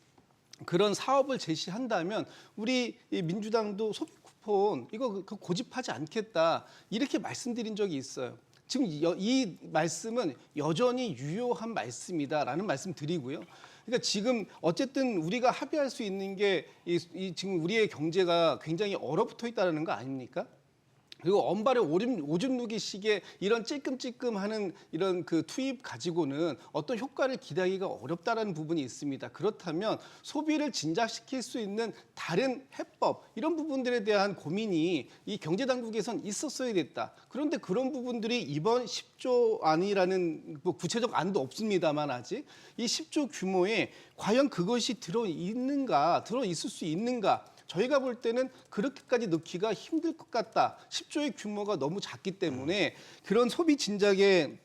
그런 사업을 제시한다면 우리 이 민주당도 소비 쿠폰 이거 고집하지 않겠다 이렇게 말씀드린 적이 있어요. 지금 이 말씀은 여전히 유효한 말씀이다라는 말씀 드리고요. 그러니까 지금 어쨌든 우리가 합의할 수 있는 게 지금 우리의 경제가 굉장히 얼어붙어 있다는 거 아닙니까? 그리고 언발의 오줌 누기식의 이런 찔끔찔끔하는 이런 그 투입 가지고는 어떤 효과를 기대하기가 어렵다라는 부분이 있습니다. 그렇다면 소비를 진작시킬 수 있는 다른 해법 이런 부분들에 대한 고민이 이 경제당국에선 있었어야 됐다. 그런데 그런 부분들이 이번 10조 안이라는 뭐 구체적 안도 없습니다만 아직 이 10조 규모에 과연 그것이 들어 있을 수 있는가? 저희가 볼 때는 그렇게까지 넣기가 힘들 것 같다. 10조의 규모가 너무 작기 때문에 그런 소비 진작에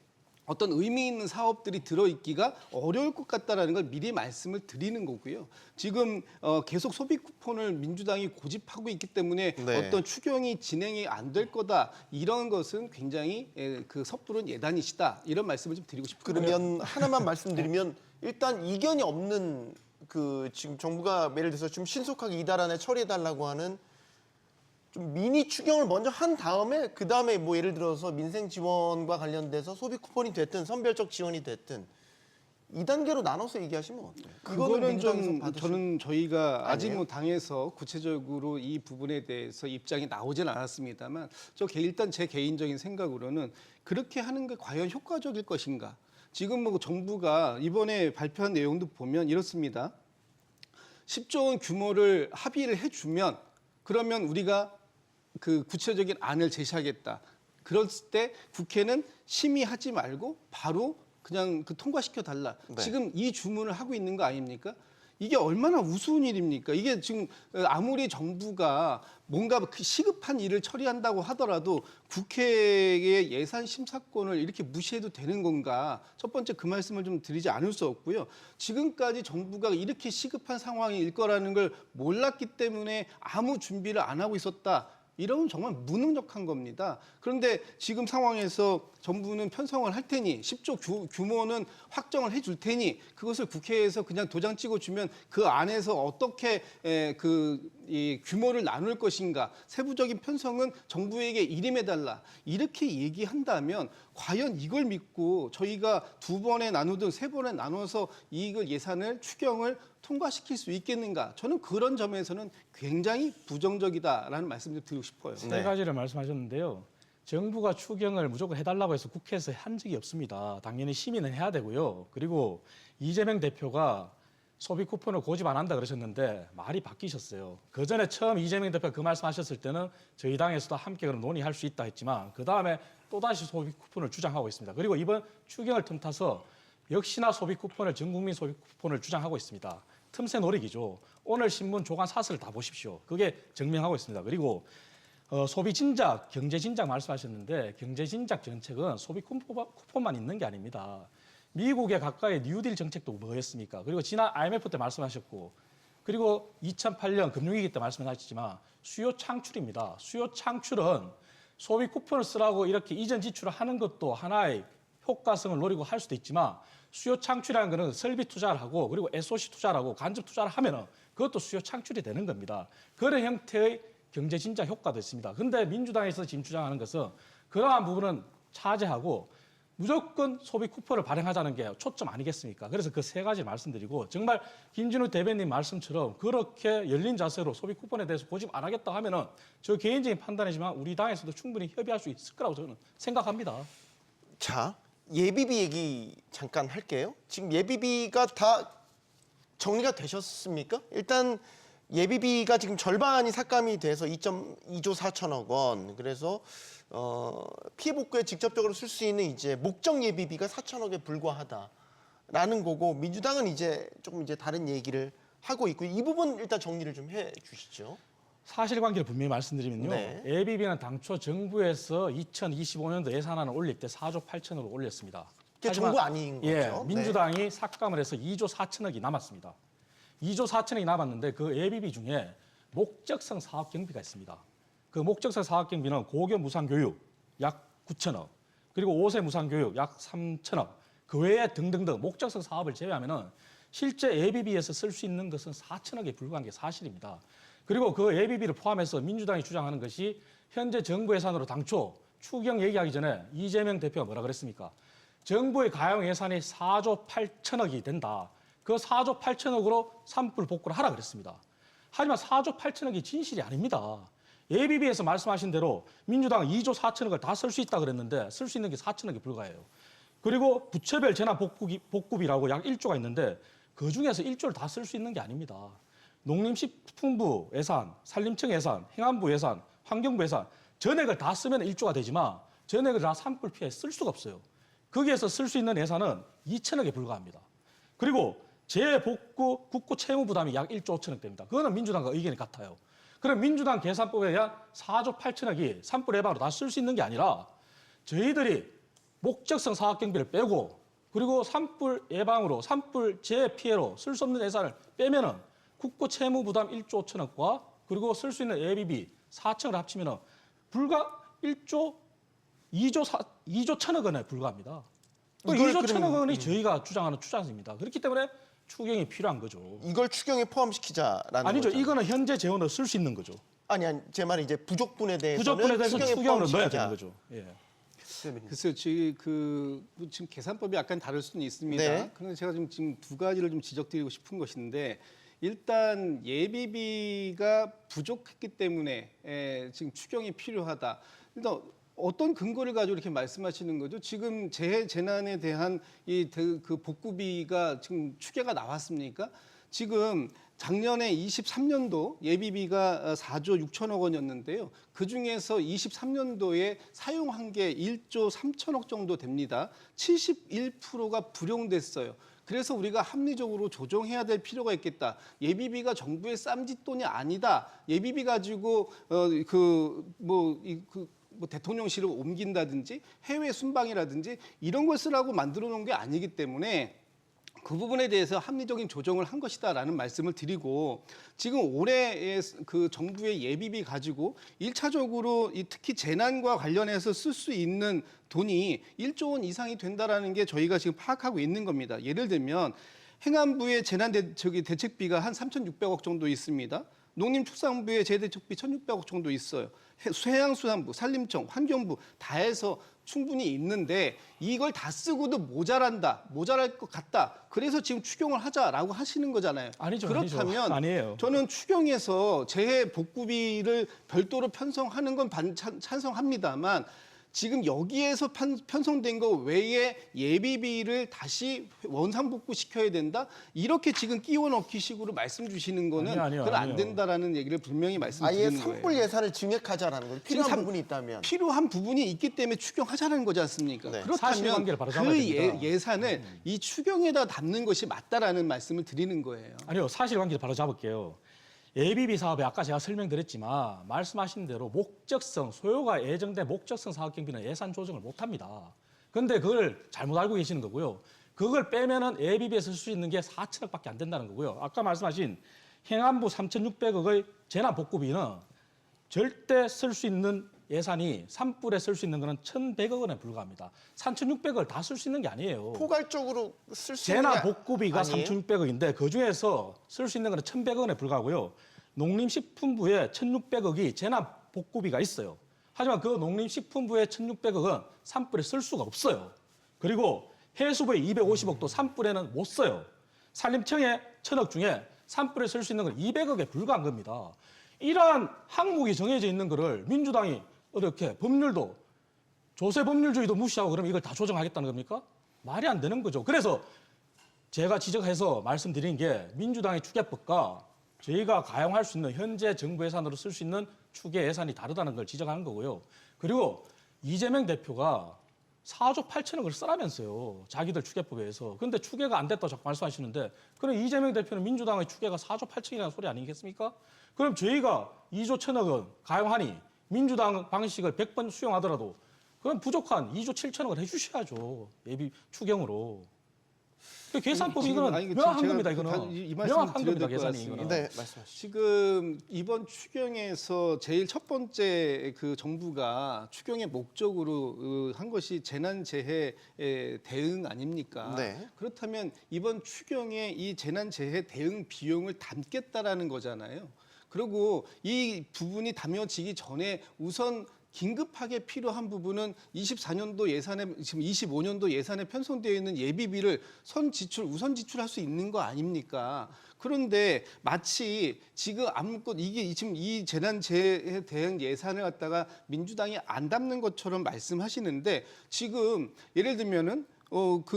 어떤 의미 있는 사업들이 들어있기가 어려울 것 같다라는 걸 미리 말씀을 드리는 거고요. 지금 계속 소비 쿠폰을 민주당이 고집하고 있기 때문에 네. 어떤 추경이 진행이 안 될 거다. 이런 것은 굉장히 그 섣부른 예단이시다. 이런 말씀을 좀 드리고 싶습니다. 그러면 하나만 말씀드리면 일단 이견이 없는 그 지금 정부가 예를 들어서 좀 신속하게 이달 안에 처리해달라고 하는 좀 미니 추경을 먼저 한 다음에 그 다음에 뭐 예를 들어서 민생 지원과 관련돼서 소비 쿠폰이 됐든 선별적 지원이 됐든 2단계로 나눠서 얘기하시면 어때요? 그거는 민주당에서 좀 받으실- 저는 저희가 아직 아니에요? 뭐 당에서 구체적으로 이 부분에 대해서 입장이 나오진 않았습니다만 일단 제 개인적인 생각으로는 그렇게 하는 게 과연 효과적일 것인가? 지금 뭐 정부가 이번에 발표한 내용도 보면 이렇습니다. 10조 원 규모를 합의를 해주면 그러면 우리가 그 구체적인 안을 제시하겠다. 그랬을 때 국회는 심의하지 말고 바로 그냥 통과시켜 달라. 네. 지금 이 주문을 하고 있는 거 아닙니까? 이게 얼마나 우스운 일입니까? 이게 지금 아무리 정부가 뭔가 시급한 일을 처리한다고 하더라도 국회의 예산 심사권을 이렇게 무시해도 되는 건가? 첫 번째 그 말씀을 좀 드리지 않을 수 없고요. 지금까지 정부가 이렇게 시급한 상황일 거라는 걸 몰랐기 때문에 아무 준비를 안 하고 있었다. 이러면 정말 무능력한 겁니다. 그런데 지금 상황에서 정부는 편성을 할 테니 10조 규모는 확정을 해줄 테니 그것을 국회에서 그냥 도장 찍어주면 그 안에서 어떻게 이 규모를 나눌 것인가 세부적인 편성은 정부에게 일임해달라 이렇게 얘기한다면 과연 이걸 믿고 저희가 2번에 나누든 3번에 나눠서 이걸 예산을 추경을 통과시킬 수 있겠는가? 저는 그런 점에서는 굉장히 부정적이다라는 말씀을 드리고 싶어요. 세 가지를 말씀하셨는데요. 정부가 추경을 무조건 해달라고 해서 국회에서 한 적이 없습니다. 당연히 심의는 해야 되고요. 그리고 이재명 대표가 소비 쿠폰을 고집 안 한다 그러셨는데 말이 바뀌셨어요. 그 전에 처음 이재명 대표가 그 말씀하셨을 때는 저희 당에서도 함께 그럼 논의할 수 있다 했지만 그 다음에 또다시 소비 쿠폰을 주장하고 있습니다. 그리고 이번 추경을 틈타서 역시나 소비 쿠폰을 전 국민 소비 쿠폰을 주장하고 있습니다. 틈새 노리기죠. 오늘 신문 조간 사설을 다 보십시오. 그게 증명하고 있습니다. 그리고 소비 진작, 경제 진작 말씀하셨는데 경제 진작 정책은 소비 쿠폰만 있는 게 아닙니다. 미국의 가까이 뉴딜 정책도 뭐였습니까? 그리고 지난 IMF 때 말씀하셨고 그리고 2008년 금융위기 때 말씀하셨지만 수요 창출입니다. 수요 창출은 소비 쿠폰을 쓰라고 이렇게 이전 지출을 하는 것도 하나의 효과성을 노리고 할 수도 있지만 수요 창출이라는 것은 설비 투자를 하고 그리고 SOC 투자를 하고 간접 투자를 하면은 그것도 수요 창출이 되는 겁니다. 그런 형태의 경제 진작 효과도 있습니다. 그런데 민주당에서 지금 주장하는 것은 그러한 부분은 차지하고 무조건 소비 쿠폰을 발행하자는 게 초점 아니겠습니까? 그래서 그 세 가지 말씀드리고 정말 김진우 대변인 말씀처럼 그렇게 열린 자세로 소비 쿠폰에 대해서 고집 안 하겠다 하면은 저 개인적인 판단이지만 우리 당에서도 충분히 협의할 수 있을 거라고 저는 생각합니다. 자, 예비비 얘기 잠깐 할게요. 지금 예비비가 다 정리가 되셨습니까? 일단 예비비가 지금 절반이 삭감이 돼서 2.2조 4천억 원. 그래서 피해 복구에 직접적으로 쓸 수 있는 이제 목적 예비비가 4천억에 불과하다라는 거고 민주당은 이제 조금 이제 다른 얘기를 하고 있고 이 부분 일단 정리를 좀 해 주시죠. 사실관계를 분명히 말씀드리면요. 네. 예비비는 당초 정부에서 2025년도 예산안을 올릴 때 4조 8천억을 올렸습니다. 그게 정부 아닌 거죠? 예, 민주당이 삭감을 해서 2조 4천억이 남았습니다. 2조 4천억이 남았는데 그 예비비 중에 목적성 사업 경비가 있습니다. 그 목적성 사업 경비는 고교 무상 교육 약 9천억, 그리고 5세 무상 교육 약 3천억, 그 외에 등등등 목적성 사업을 제외하면은 실제 예비비에서 쓸 수 있는 것은 4천억에 불과한 게 사실입니다. 그리고 그 예비비를 포함해서 민주당이 주장하는 것이 현재 정부 예산으로 당초 추경 얘기하기 전에 이재명 대표가 뭐라 그랬습니까? 정부의 가용 예산이 4조 8천억이 된다. 그 4조 8천억으로 산불 복구를 하라 그랬습니다. 하지만 4조 8천억이 진실이 아닙니다. 예비비에서 말씀하신 대로 민주당은 2조 4천억을 다 쓸 수 있다 그랬는데 쓸 수 있는 게 4천억이 불과해요. 그리고 부처별 재난 복구비라고 약 1조가 있는데 그중에서 1조를 다 쓸 수 있는 게 아닙니다. 농림식품부 예산, 산림청 예산, 행안부 예산, 환경부 예산 전액을 다 쓰면 1조가 되지만 전액을 다 산불 피해에 쓸 수가 없어요. 거기에서 쓸 수 있는 예산은 2천억에 불과합니다. 그리고 재복구 국고 채무 부담이 약 1조 5천억 됩니다. 그거는 민주당과 의견이 같아요. 그럼 민주당 계산법에 의한 4조 8천억이 산불 예방으로 다 쓸 수 있는 게 아니라 저희들이 목적성 사업 경비를 빼고 그리고 산불 예방으로 산불 재피해로 쓸 수 없는 예산을 빼면은 국고 채무 부담 1조 5천억과 그리고 쓸 수 있는 예비비 4천억을 합치면은 불과 2조 1천억 원에 불과합니다. 또 2조 1천억 원이 저희가 주장하는 추장입니다. 그렇기 때문에 추경이 필요한 거죠. 이걸 추경에 포함시키자라는 아니죠. 거죠. 이거는 현재 재원을 쓸 수 있는 거죠. 아니 제 말은 이제 부족분에 대해서는 부족분에 대해서 추경에 추경으로 넣어야 포함시키자. 되는 거죠. 예. 글쎄요, 지금 계산법이 약간 다를 수는 있습니다. 네. 그런데 제가 지금 두 가지를 좀 지적드리고 싶은 것인데 일단 예비비가 부족했기 때문에 지금 추경이 필요하다. 일단 어떤 근거를 가지고 이렇게 말씀하시는 거죠? 지금 재난에 대한 그 복구비가 지금 추계가 나왔습니까? 지금 작년에 23년도 예비비가 4조 6천억 원이었는데요. 그중에서 23년도에 사용한 게 1조 3천억 정도 됩니다. 71%가 불용됐어요. 그래서 우리가 합리적으로 조정해야 될 필요가 있겠다. 예비비가 정부의 쌈짓돈이 아니다. 예비비 가지고 대통령실을 옮긴다든지 해외 순방이라든지 이런 걸 쓰라고 만들어 놓은 게 아니기 때문에 그 부분에 대해서 합리적인 조정을 한 것이다라는 말씀을 드리고, 지금 올해의 그 정부의 예비비 가지고 1차적으로 특히 재난과 관련해서 쓸 수 있는 돈이 1조 원 이상이 된다라는 게 저희가 지금 파악하고 있는 겁니다. 예를 들면 행안부의 대책비가 한 3,600억 정도 있습니다. 농림축산부의 재대책비 1,600억 정도 있어요. 해양수산부, 산림청, 환경부 다 해서 충분히 있는데 이걸 다 쓰고도 모자랄 것 같다. 그래서 지금 추경을 하자라고 하시는 거잖아요. 아니죠. 그렇다면 아니에요. 저는 추경에서 재해 복구비를 별도로 편성하는 건 찬성합니다만 지금 여기에서 편성된 거 외에 예비비를 다시 원상복구 시켜야 된다. 이렇게 지금 끼워 넣기 식으로 말씀 주시는 거는 아니요. 그건 안 된다라는 얘기를 분명히 아예 말씀드리는 거예요. 산불 예산을 증액하자라는 거예요. 필요한 부분이 있다면. 필요한 부분이 있기 때문에 추경하자는 거지 않습니까? 네. 그렇다면 사실관계를 바로 잡아야 그 됩니다. 예산을 이 추경에다 담는 것이 맞다라는 말씀을 드리는 거예요. 아니요, 사실관계 바로 잡을게요. 예비비 사업에 아까 제가 설명드렸지만 말씀하신 대로 목적성, 소요가 예정된 목적성 사업 경비는 예산 조정을 못합니다. 그런데 그걸 잘못 알고 계시는 거고요. 그걸 빼면은 예비비에 쓸 수 있는 게 4천억밖에 안 된다는 거고요. 아까 말씀하신 행안부 3,600억의 재난복구비는 절대 쓸 수 있는 예산이 산불에 쓸 수 있는 거는 1,100억 원에 불과합니다. 3,600억을 다 쓸 수 있는 게 아니에요. 포괄적으로 쓸 수 있는 재난 복구비가 아니에요? 3,600억인데 그중에서 쓸 수 있는 거는 1,100억 원에 불과하고요. 농림식품부에 1,600억이 재난 복구비가 있어요. 하지만 그 농림식품부의 1,600억은 산불에 쓸 수가 없어요. 그리고 해수부의 250억도 산불에는 못 써요. 산림청의 1,000억 중에 산불에 쓸 수 있는 건 200억에 불과한 겁니다. 이러한 항목이 정해져 있는 거를 민주당이 이렇게 법률도 조세 법률주의도 무시하고 그러면 이걸 다 조정하겠다는 겁니까? 말이 안 되는 거죠. 그래서 제가 지적해서 말씀드린 게 민주당의 추계법과 저희가 가용할 수 있는 현재 정부 예산으로 쓸 수 있는 추계 예산이 다르다는 걸 지적하는 거고요. 그리고 이재명 대표가 4조 8천억을 쓰라면서요. 자기들 추계법에 의해서. 그런데 추계가 안 됐다고 자꾸 말씀하시는데 그럼 이재명 대표는 민주당의 추계가 4조 8천이라는 소리 아니겠습니까? 그럼 저희가 2조 1천억은 가용하니 민주당 방식을 100번 수용하더라도 그럼 부족한 2조 7천억을 해주셔야죠. 예비 추경으로. 그 계산법 이거는 아니, 명확한 제가 겁니다. 이거는 이 말씀 명확한 드려야 겁니다. 될것 계산이 같습니다. 이거는. 네, 말씀하시죠. 지금 이번 추경에서 제일 첫 번째 그 정부가 추경의 목적으로 한 것이 재난재해 대응 아닙니까? 네. 그렇다면 이번 추경에 이 재난재해 대응 비용을 담겠다라는 거잖아요. 그리고 이 부분이 담여지기 전에 우선 긴급하게 필요한 부분은 24년도 예산에 지금 25년도 예산에 편성되어 있는 예비비를 우선 지출할 수 있는 거 아닙니까? 그런데 마치 지금 아무것도 이게 지금 이 재난재해 대응 예산을 갖다가 민주당이 안 담는 것처럼 말씀하시는데 지금 예를 들면은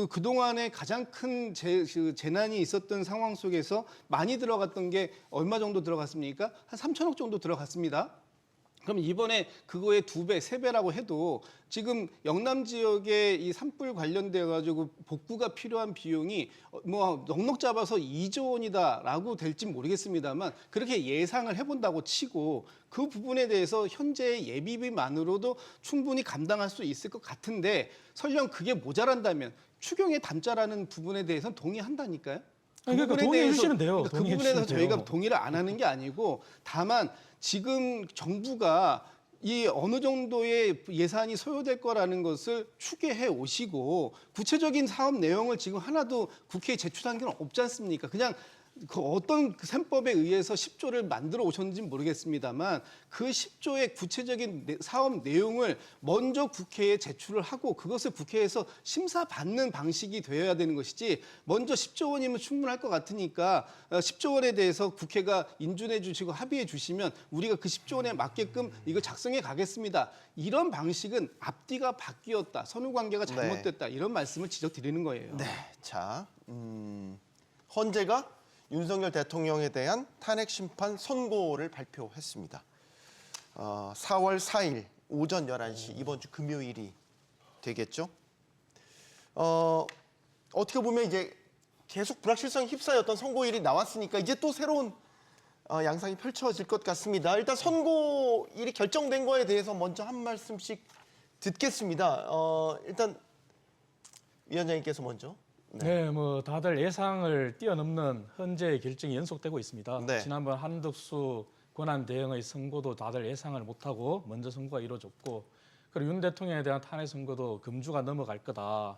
그동안에 가장 큰 재난이 있었던 상황 속에서 많이 들어갔던 게 얼마 정도 들어갔습니까? 한 3천억 정도 들어갔습니다. 그럼 이번에 그거의 2배, 3배라고 해도 지금 영남 지역의 이 산불 관련돼 가지고 복구가 필요한 비용이 뭐 넉넉 잡아서 2조 원이다라고 될지 모르겠습니다만 그렇게 예상을 해본다고 치고 그 부분에 대해서 현재의 예비비만으로도 충분히 감당할 수 있을 것 같은데 설령 그게 모자란다면 추경에 담자라는 부분에 대해서는 동의한다니까요. 그러니까 동의해 주시면 돼요. 그 동의해 부분에 대해서 주시면 저희가 돼요. 동의를 안 하는 게 아니고 다만 지금 정부가 이 어느 정도의 예산이 소요될 거라는 것을 추계해 오시고 구체적인 사업 내용을 지금 하나도 국회에 제출한 게 없지 않습니까? 그냥 그 어떤 셈법에 의해서 10조를 만들어 오셨는지는 모르겠습니다만 그 10조의 구체적인 사업 내용을 먼저 국회에 제출을 하고 그것을 국회에서 심사받는 방식이 되어야 되는 것이지 먼저 10조 원이면 충분할 것 같으니까 10조 원에 대해서 국회가 인준해 주시고 합의해 주시면 우리가 그 10조 원에 맞게끔 이거 작성해 가겠습니다. 이런 방식은 앞뒤가 바뀌었다. 선후관계가 잘못됐다. 이런 말씀을 지적드리는 거예요. 네, 자, 헌재가 윤석열 대통령에 대한 탄핵 심판 선고를 발표했습니다. 4월 4일 오전 11시 이번 주 금요일이 되겠죠. 어떻게 보면 이제 계속 불확실성에 휩싸였던 선고일이 나왔으니까 이제 또 새로운 양상이 펼쳐질 것 같습니다. 일단 선고일이 결정된 거에 대해서 먼저 한 말씀씩 듣겠습니다. 일단 위원장님께서 먼저. 네, 뭐 다들 예상을 뛰어넘는 헌재의 결정이 연속되고 있습니다. 네. 지난번 한덕수 권한 대행의 선고도 다들 예상을 못하고 먼저 선고가 이루어졌고, 그리고 윤 대통령에 대한 탄핵 선고도 금주가 넘어갈 거다.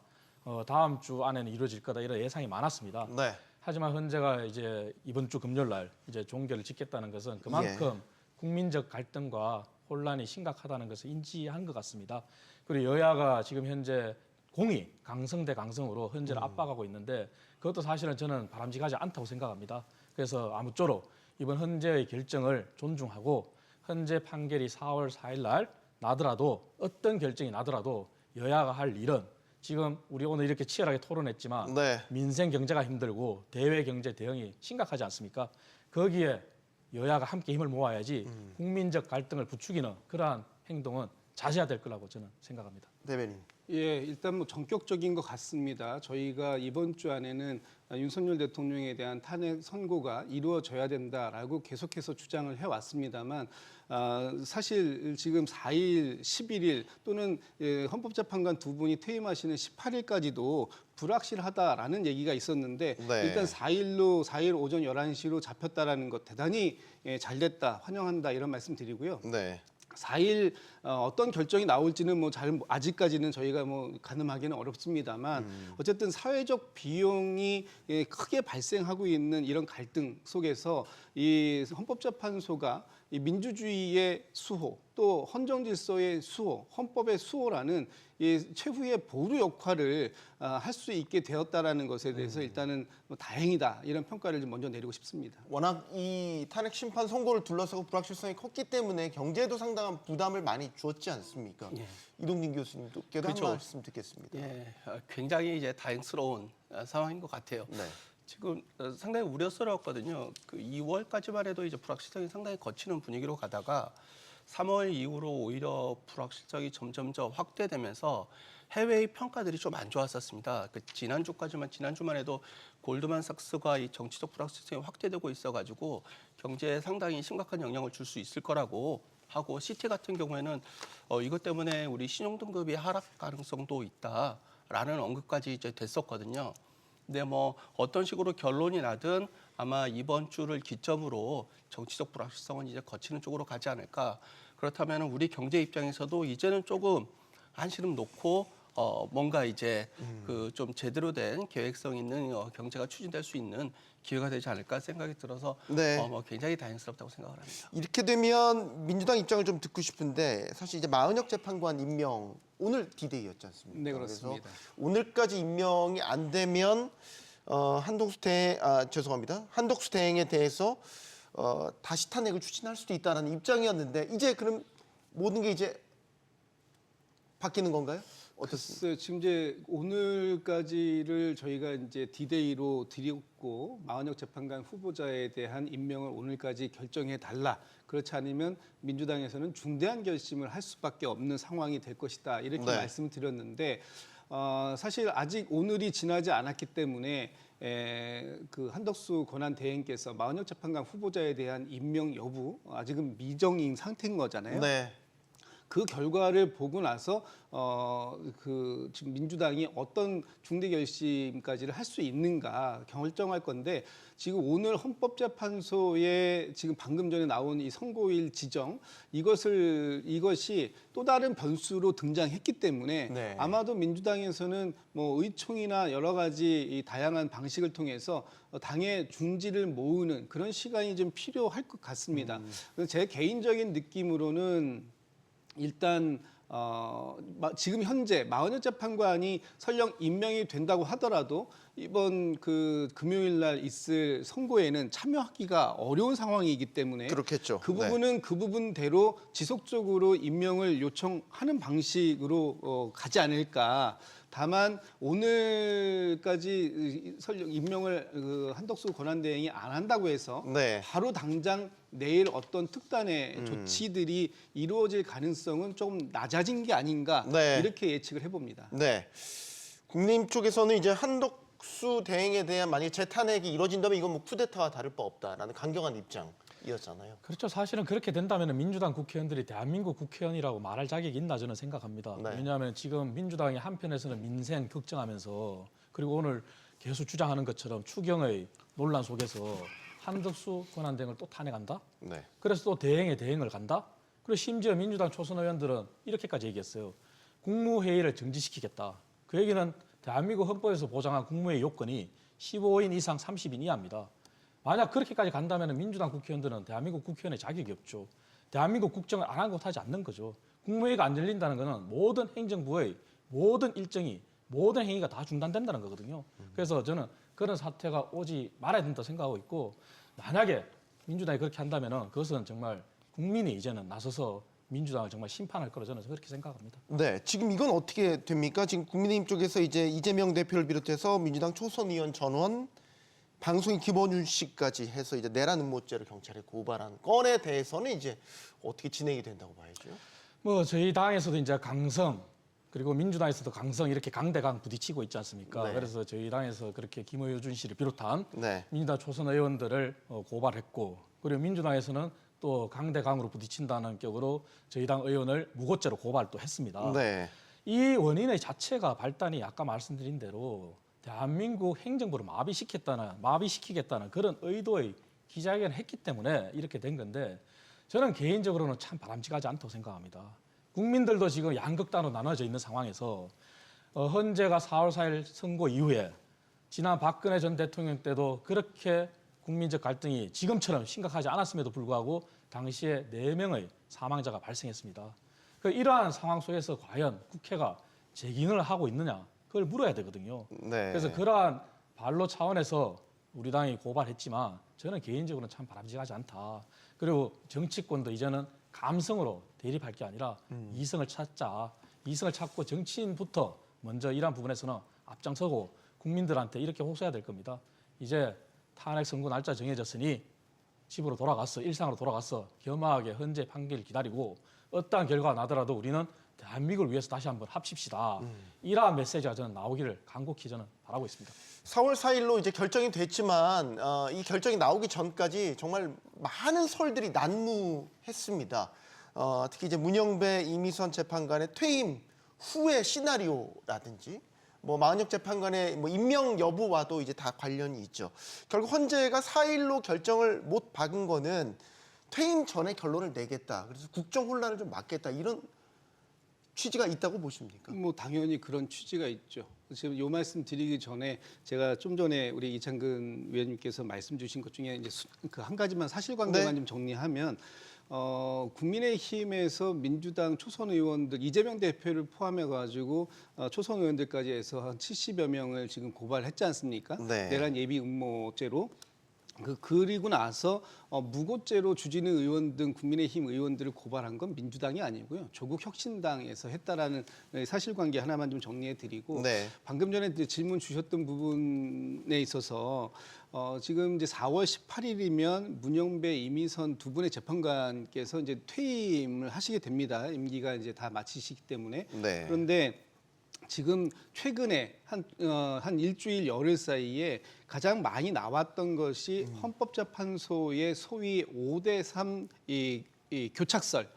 다음 주 안에는 이루어질 거다 이런 예상이 많았습니다. 네. 하지만 헌재가 이제 이번 주 금요일 날 이제 종결을 짓겠다는 것은 그만큼 국민적 갈등과 혼란이 심각하다는 것을 인지한 것 같습니다. 그리고 여야가 지금 현재 공이 강성 대 강성으로 헌재를 압박하고 있는데 그것도 사실은 저는 바람직하지 않다고 생각합니다. 그래서 아무쪼록 이번 헌재의 결정을 존중하고 헌재 판결이 4월 4일 날 나더라도 어떤 결정이 나더라도 여야가 할 일은 지금 우리 오늘 이렇게 치열하게 토론했지만 네. 민생 경제가 힘들고 대외 경제 대응이 심각하지 않습니까? 거기에 여야가 함께 힘을 모아야지 국민적 갈등을 부추기는 그러한 행동은 자제해야 될 거라고 저는 생각합니다. 대변인. 예, 일단 뭐 전격적인 것 같습니다. 저희가 이번 주 안에는 윤석열 대통령에 대한 탄핵 선고가 이루어져야 된다라고 계속해서 주장을 해왔습니다만 사실 지금 4일, 11일 또는 헌법재판관 두 분이 퇴임하시는 18일까지도 불확실하다라는 얘기가 있었는데 네. 일단 4일 오전 11시로 잡혔다라는 것 대단히 잘됐다, 환영한다 이런 말씀 드리고요. 네. 4일 어떤 결정이 나올지는 뭐 잘 아직까지는 저희가 뭐 가늠하기는 어렵습니다만 어쨌든 사회적 비용이 크게 발생하고 있는 이런 갈등 속에서 이 헌법재판소가 이 민주주의의 수호 또 헌정 질서의 수호, 헌법의 수호라는 이 최후의 보루 역할을 할 수 있게 되었다라는 것에 대해서 일단은 뭐 다행이다 이런 평가를 좀 먼저 내리고 싶습니다. 워낙 이 탄핵 심판 선고를 둘러싸고 불확실성이 컸기 때문에 경제에도 상당한 부담을 많이 주었지 않습니까? 이동진 교수님께도 그렇죠. 한 말씀 듣겠습니다. 예, 굉장히 이제 다행스러운 상황인 것 같아요. 네. 지금 상당히 우려스러웠거든요. 그 2월까지만 해도 이제 불확실성이 상당히 거치는 분위기로 가다가 3월 이후로 오히려 불확실성이 점점 확대되면서 해외의 평가들이 좀 안 좋았었습니다. 그 지난주만 해도 골드만삭스가 이 정치적 불확실성이 확대되고 있어가지고 경제에 상당히 심각한 영향을 줄 수 있을 거라고 하고 시티 같은 경우에는 이것 때문에 우리 신용등급이 하락 가능성도 있다라는 언급까지 이제 됐었거든요. 근데 뭐 어떤 식으로 결론이 나든 아마 이번 주를 기점으로 정치적 불확실성은 이제 거치는 쪽으로 가지 않을까. 그렇다면 우리 경제 입장에서도 이제는 조금 한시름 놓고 뭔가 이제 그 좀 제대로 된 계획성 있는 경제가 추진될 수 있는 기회가 되지 않을까 생각이 들어서 네. 뭐 굉장히 다행스럽다고 생각을 합니다. 이렇게 되면 민주당 입장을 좀 듣고 싶은데 사실 이제 마은혁 재판관 임명 오늘 디데이였지 않습니까? 네, 그렇습니다. 그래서 오늘까지 임명이 안 되면 한덕수 대행에 대해서 다시 탄핵을 추진할 수도 있다는 입장이었는데 이제 그럼 모든 게 이제 바뀌는 건가요? 어떻습니까? 글쎄요, 지금 이제 오늘까지를 저희가 이제 디데이로 드렸고 마은혁 재판관 후보자에 대한 임명을 오늘까지 결정해 달라. 그렇지 않으면 민주당에서는 중대한 결심을 할 수밖에 없는 상황이 될 것이다. 이렇게 네. 말씀을 드렸는데 사실 아직 오늘이 지나지 않았기 때문에 그 한덕수 권한 대행께서 마은혁 재판관 후보자에 대한 임명 여부 아직은 미정인 상태인 거잖아요. 네. 그 결과를 보고 나서 그 지금 민주당이 어떤 중대 결심까지를 할 수 있는가 결정할 건데 지금 오늘 헌법재판소에 지금 방금 전에 나온 이 선고일 지정 이것이 또 다른 변수로 등장했기 때문에 네. 아마도 민주당에서는 뭐 의총이나 여러 가지 이 다양한 방식을 통해서 당의 중지를 모으는 그런 시간이 좀 필요할 것 같습니다. 제 개인적인 느낌으로는 일단 지금 현재 마은혁 재판관이 설령 임명이 된다고 하더라도 이번 그 금요일 날 있을 선고에는 참여하기가 어려운 상황이기 때문에 그렇겠죠. 그 부분은 그 부분대로 지속적으로 임명을 요청하는 방식으로 가지 않을까. 다만 오늘까지 임명을 한덕수 권한대행이 안 한다고 해서 네. 바로 당장 내일 어떤 특단의 조치들이 이루어질 가능성은 조금 낮아진 게 아닌가 네. 이렇게 예측을 해봅니다. 네. 국민의힘 쪽에서는 이제 한덕수 대행에 대한 만약 재탄핵이 이루어진다면 이건 뭐 쿠데타와 다를 바 없다라는 강경한 입장이었잖아요. 그렇죠. 사실은 그렇게 된다면 민주당 국회의원들이 대한민국 국회의원이라고 말할 자격이 있나 저는 생각합니다. 네. 왜냐하면 지금 민주당이 한편에서는 민생 걱정하면서 그리고 오늘 계속 주장하는 것처럼 추경의 논란 속에서 한덕수 권한대행을 또 탄핵한다? 네. 그래서 또 대행에 대행을 간다? 그리고 심지어 민주당 초선 의원들은 이렇게까지 얘기했어요. 국무회의를 정지시키겠다. 그 얘기는 대한민국 헌법에서 보장한 국무회의 요건이 15인 이상 30인 이하입니다. 만약 그렇게까지 간다면 민주당 국회의원들은 대한민국 국회의원의 자격이 없죠. 대한민국 국정을 아랑곳하지 않는 거죠. 국무회의가 안 열린다는 것은 모든 행정부의 모든 일정이 모든 행위가 다 중단된다는 거거든요. 그래서 저는 그런 사태가 오지 말아야 된다 생각하고 있고 만약에 민주당이 그렇게 한다면 그것은 정말 국민이 이제는 나서서 민주당을 정말 심판할 거라 저는 그렇게 생각합니다. 네, 지금 이건 어떻게 됩니까? 지금 국민의힘 쪽에서 이제 이재명 대표를 비롯해서 민주당 초선 의원 전원, 방송인 김원윤 씨까지 해서 이제 내란 음모죄로 경찰에 고발한 건에 대해서는 이제 어떻게 진행이 된다고 봐야죠? 뭐 저희 당에서도 이제 강성 그리고 민주당에서도 강성 이렇게 강대강 부딪히고 있지 않습니까? 네. 그래서 저희 당에서 그렇게 김어준 씨를 비롯한 네. 민주당 초선 의원들을 고발했고 그리고 민주당에서는 또 강대강으로 부딪힌다는 격으로 저희 당 의원을 무고죄로 고발도 했습니다. 네. 이 원인의 자체가 발단이 아까 말씀드린 대로 대한민국 행정부를 마비시키겠다는 그런 의도의 기자회견을 했기 때문에 이렇게 된 건데 저는 개인적으로는 참 바람직하지 않다고 생각합니다. 국민들도 지금 양극단으로 나눠져 있는 상황에서 헌재가 4월 4일 선고 이후에 지난 박근혜 전 대통령 때도 그렇게 국민적 갈등이 지금처럼 심각하지 않았음에도 불구하고 당시에 4명의 사망자가 발생했습니다. 이러한 상황 속에서 과연 국회가 재기능을 하고 있느냐 그걸 물어야 되거든요. 네. 그래서 그러한 반로 차원에서 우리 당이 고발했지만 저는 개인적으로는 참 바람직하지 않다. 그리고 정치권도 이제는 감성으로 대립할 게 아니라 이성을 찾자. 이성을 찾고 정치인부터 먼저 이러한 부분에서는 앞장서고 국민들한테 이렇게 호소해야 될 겁니다. 이제 탄핵 선고 날짜 정해졌으니 집으로 돌아갔어. 일상으로 돌아갔어. 겸허하게 헌재 판결 기다리고 어떠한 결과가 나더라도 우리는 대한민국을 위해서 다시 한번 합십시다. 이러한 메시지가 저는 나오기를 간곡히 저는 바라고 있습니다. 4월 4일로 이제 결정이 됐지만 이 결정이 나오기 전까지 정말 많은 설들이 난무했습니다. 특히 이제 문영배 이미선 재판관의 퇴임 후의 시나리오라든지 뭐 마은혁 재판관의 뭐 임명 여부와도 이제 다 관련이 있죠. 결국 헌재가 4일로 결정을 못 박은 거는 퇴임 전에 결론을 내겠다. 그래서 국정 혼란을 좀 막겠다. 이런 취지가 있다고 보십니까? 뭐 당연히 그런 취지가 있죠. 지금 요 말씀 드리기 전에 제가 좀 전에 우리 이창근 위원님께서 말씀 주신 것 중에 이제 그 한 가지만 사실관계만 네. 좀 정리하면 국민의힘에서 민주당 초선 의원들 이재명 대표를 포함해 가지고 초선 의원들까지 해서 한 70여 명을 지금 고발했지 않습니까? 네. 내란 예비 음모죄로. 그리고 나서 무고죄로 주진우 의원 등 국민의힘 의원들을 고발한 건 민주당이 아니고요. 조국 혁신당에서 했다라는 사실관계 하나만 좀 정리해드리고 네. 방금 전에 질문 주셨던 부분에 있어서 지금 이제 4월 18일이면 문영배, 이미선 두 분의 재판관께서 이제 퇴임을 하시게 됩니다. 임기가 이제 다 마치시기 때문에 네. 그런데. 지금 최근에 한 일주일 열흘 사이에 가장 많이 나왔던 것이 헌법재판소의 소위 5대3 이 교착설,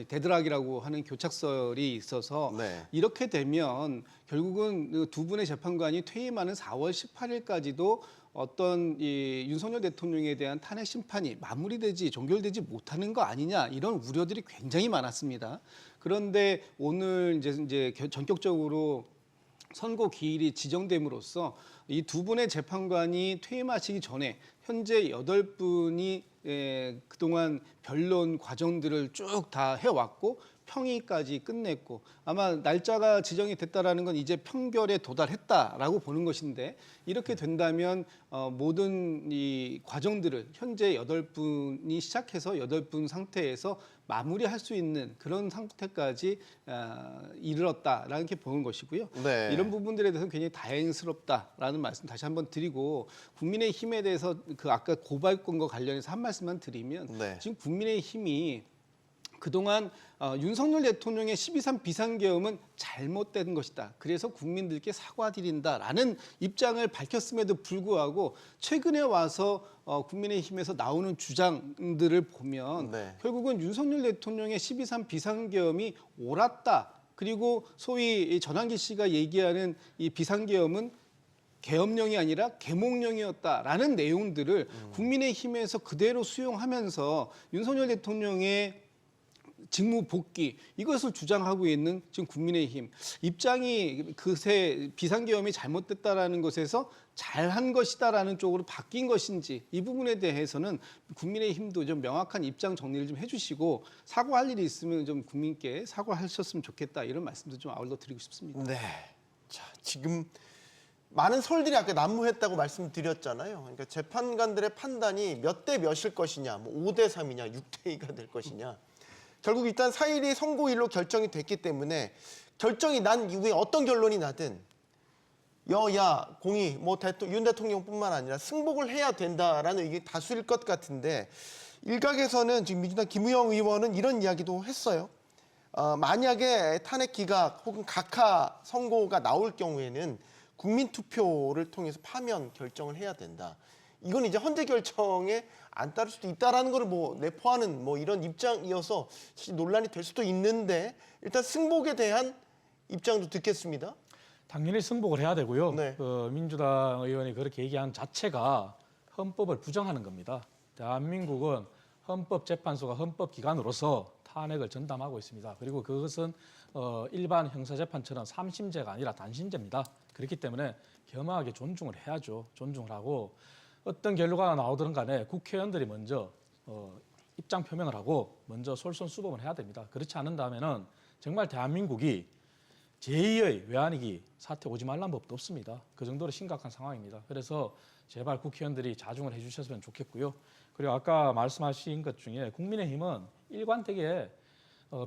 데드락이라고 하는 교착설이 있어서 네. 이렇게 되면 결국은 두 분의 재판관이 퇴임하는 4월 18일까지도 어떤 이 윤석열 대통령에 대한 탄핵 심판이 마무리되지 종결되지 못하는 거 아니냐 이런 우려들이 굉장히 많았습니다. 그런데 오늘 이제 전격적으로 선고 기일이 지정됨으로써 이 두 분의 재판관이 퇴임하시기 전에 현재 8분이 그동안 변론 과정들을 쭉 다 해왔고 평의까지 끝냈고 아마 날짜가 지정이 됐다라는 건 이제 평결에 도달했다라고 보는 것인데 이렇게 된다면 모든 이 과정들을 현재 8분이 시작해서 8분 상태에서 마무리할 수 있는 그런 상태까지 이르렀다라는 게 보는 것이고요. 네. 이런 부분들에 대해서 굉장히 다행스럽다라는 말씀 다시 한번 드리고 국민의힘에 대해서 그 아까 고발건과 관련해서 한 말씀만 드리면 네. 지금 국민의힘이 그동안 윤석열 대통령의 12.3 비상계엄은 잘못된 것이다. 그래서 국민들께 사과드린다라는 입장을 밝혔음에도 불구하고 최근에 와서 국민의힘에서 나오는 주장들을 보면 네. 결국은 윤석열 대통령의 12.3 비상계엄이 옳았다. 그리고 소위 전환기 씨가 얘기하는 이 비상계엄은 계엄령이 아니라 계몽령이었다라는 내용들을 국민의힘에서 그대로 수용하면서 윤석열 대통령의 직무 복귀 이것을 주장하고 있는 지금 국민의힘 입장이 그새 비상계엄이 잘못됐다라는 것에서 잘한 것이다라는 쪽으로 바뀐 것인지 이 부분에 대해서는 국민의힘도 좀 명확한 입장 정리를 좀 해주시고 사과할 일이 있으면 좀 국민께 사과하셨으면 좋겠다 이런 말씀도 좀 아울러 드리고 싶습니다. 네. 자, 지금 많은 설들이 아까 난무했다고 말씀드렸잖아요. 그러니까 재판관들의 판단이 몇 대 몇일 것이냐, 뭐 5대 3이냐, 6대 2가 될 것이냐. 결국 일단 4일이 선고일로 결정이 됐기 때문에 결정이 난 이후에 어떤 결론이 나든 여야 공의 뭐 윤 대통령뿐만 아니라 승복을 해야 된다라는 의견이 다수일 것 같은데 일각에서는 지금 민주당 김우영 의원은 이런 이야기도 했어요. 만약에 탄핵 기각 혹은 각하 선고가 나올 경우에는 국민 투표를 통해서 파면 결정을 해야 된다. 이건 이제 헌재 결정에 안 따를 수도 있다라는 걸 뭐 내포하는 뭐 이런 입장이어서 사실 논란이 될 수도 있는데 일단 승복에 대한 입장도 듣겠습니다. 당연히 승복을 해야 되고요. 네. 민주당 의원이 그렇게 얘기한 자체가 헌법을 부정하는 겁니다. 대한민국은 헌법재판소가 헌법기관으로서 탄핵을 전담하고 있습니다. 그리고 그것은 일반 형사재판처럼 3심제가 아니라 단심제입니다. 그렇기 때문에 겸허하게 존중을 해야죠. 존중을 하고 어떤 결과가 나오든 간에 국회의원들이 먼저 입장 표명을 하고 먼저 솔선수범을 해야 됩니다. 그렇지 않는다면은 정말 대한민국이 제2의 외환위기 사태 오지 말란 법도 없습니다. 그 정도로 심각한 상황입니다. 그래서 제발 국회의원들이 자중을 해주셨으면 좋겠고요. 그리고 아까 말씀하신 것 중에 국민의힘은 일관되게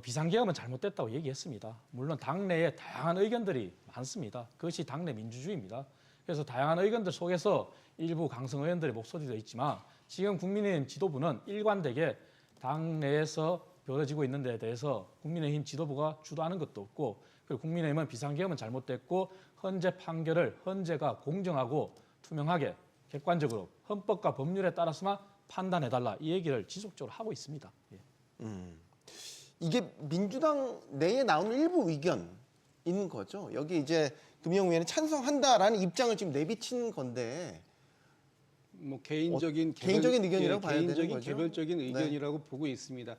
비상계엄은 잘못됐다고 얘기했습니다. 물론 당내에 다양한 의견들이 많습니다. 그것이 당내 민주주의입니다. 그래서 다양한 의견들 속에서 일부 강성 의원들의 목소리도 있지만 지금 국민의힘 지도부는 일관되게 당내에서 벌어지고 있는 데에 대해서 국민의힘 지도부가 주도하는 것도 없고 그리고 국민의힘은 비상계엄은 잘못됐고 헌재 판결을 헌재가 공정하고 투명하게 객관적으로 헌법과 법률에 따라서만 판단해달라 이 얘기를 지속적으로 하고 있습니다. 예. 이게 민주당 내에 나오는 일부 의견인 거죠. 여기 이제 금영 의원은 찬성한다라는 입장을 지금 내비친 건데 뭐 개인적인 개인적인 의견이라고 봐야 되는 개인적인 거죠? 개별적인 네. 의견이라고 보고 있습니다.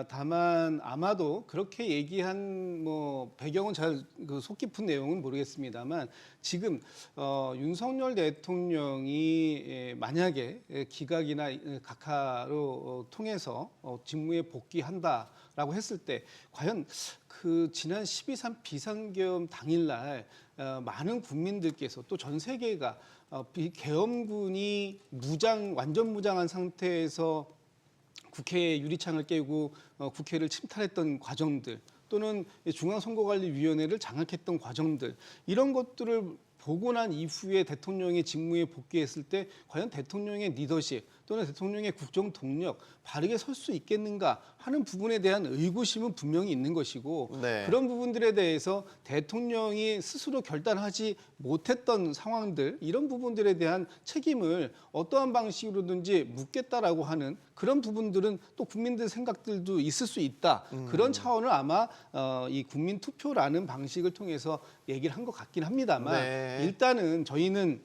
다만 아마도 그렇게 얘기한 뭐 배경은 잘 그 속 깊은 내용은 모르겠습니다만 지금 윤석열 대통령이 만약에 기각이나 각하로 통해서 직무에 복귀한다라고 했을 때 과연 그 지난 12.3 비상계엄 당일날 많은 국민들께서 또 전 세계가 계엄군이 완전 무장한 상태에서 국회의 유리창을 깨고 국회를 침탈했던 과정들 또는 중앙선거관리위원회를 장악했던 과정들 이런 것들을 보고 난 이후에 대통령이 직무에 복귀했을 때 과연 대통령의 리더십 또는 대통령의 국정 동력 바르게 설 수 있겠는가 하는 부분에 대한 의구심은 분명히 있는 것이고 네. 그런 부분들에 대해서 대통령이 스스로 결단하지 못했던 상황들 이런 부분들에 대한 책임을 어떠한 방식으로든지 묻겠다라고 하는 그런 부분들은 또 국민들 생각들도 있을 수 있다. 그런 차원을 아마 이 국민 투표라는 방식을 통해서 얘기를 한 것 같긴 합니다만 네. 일단은 저희는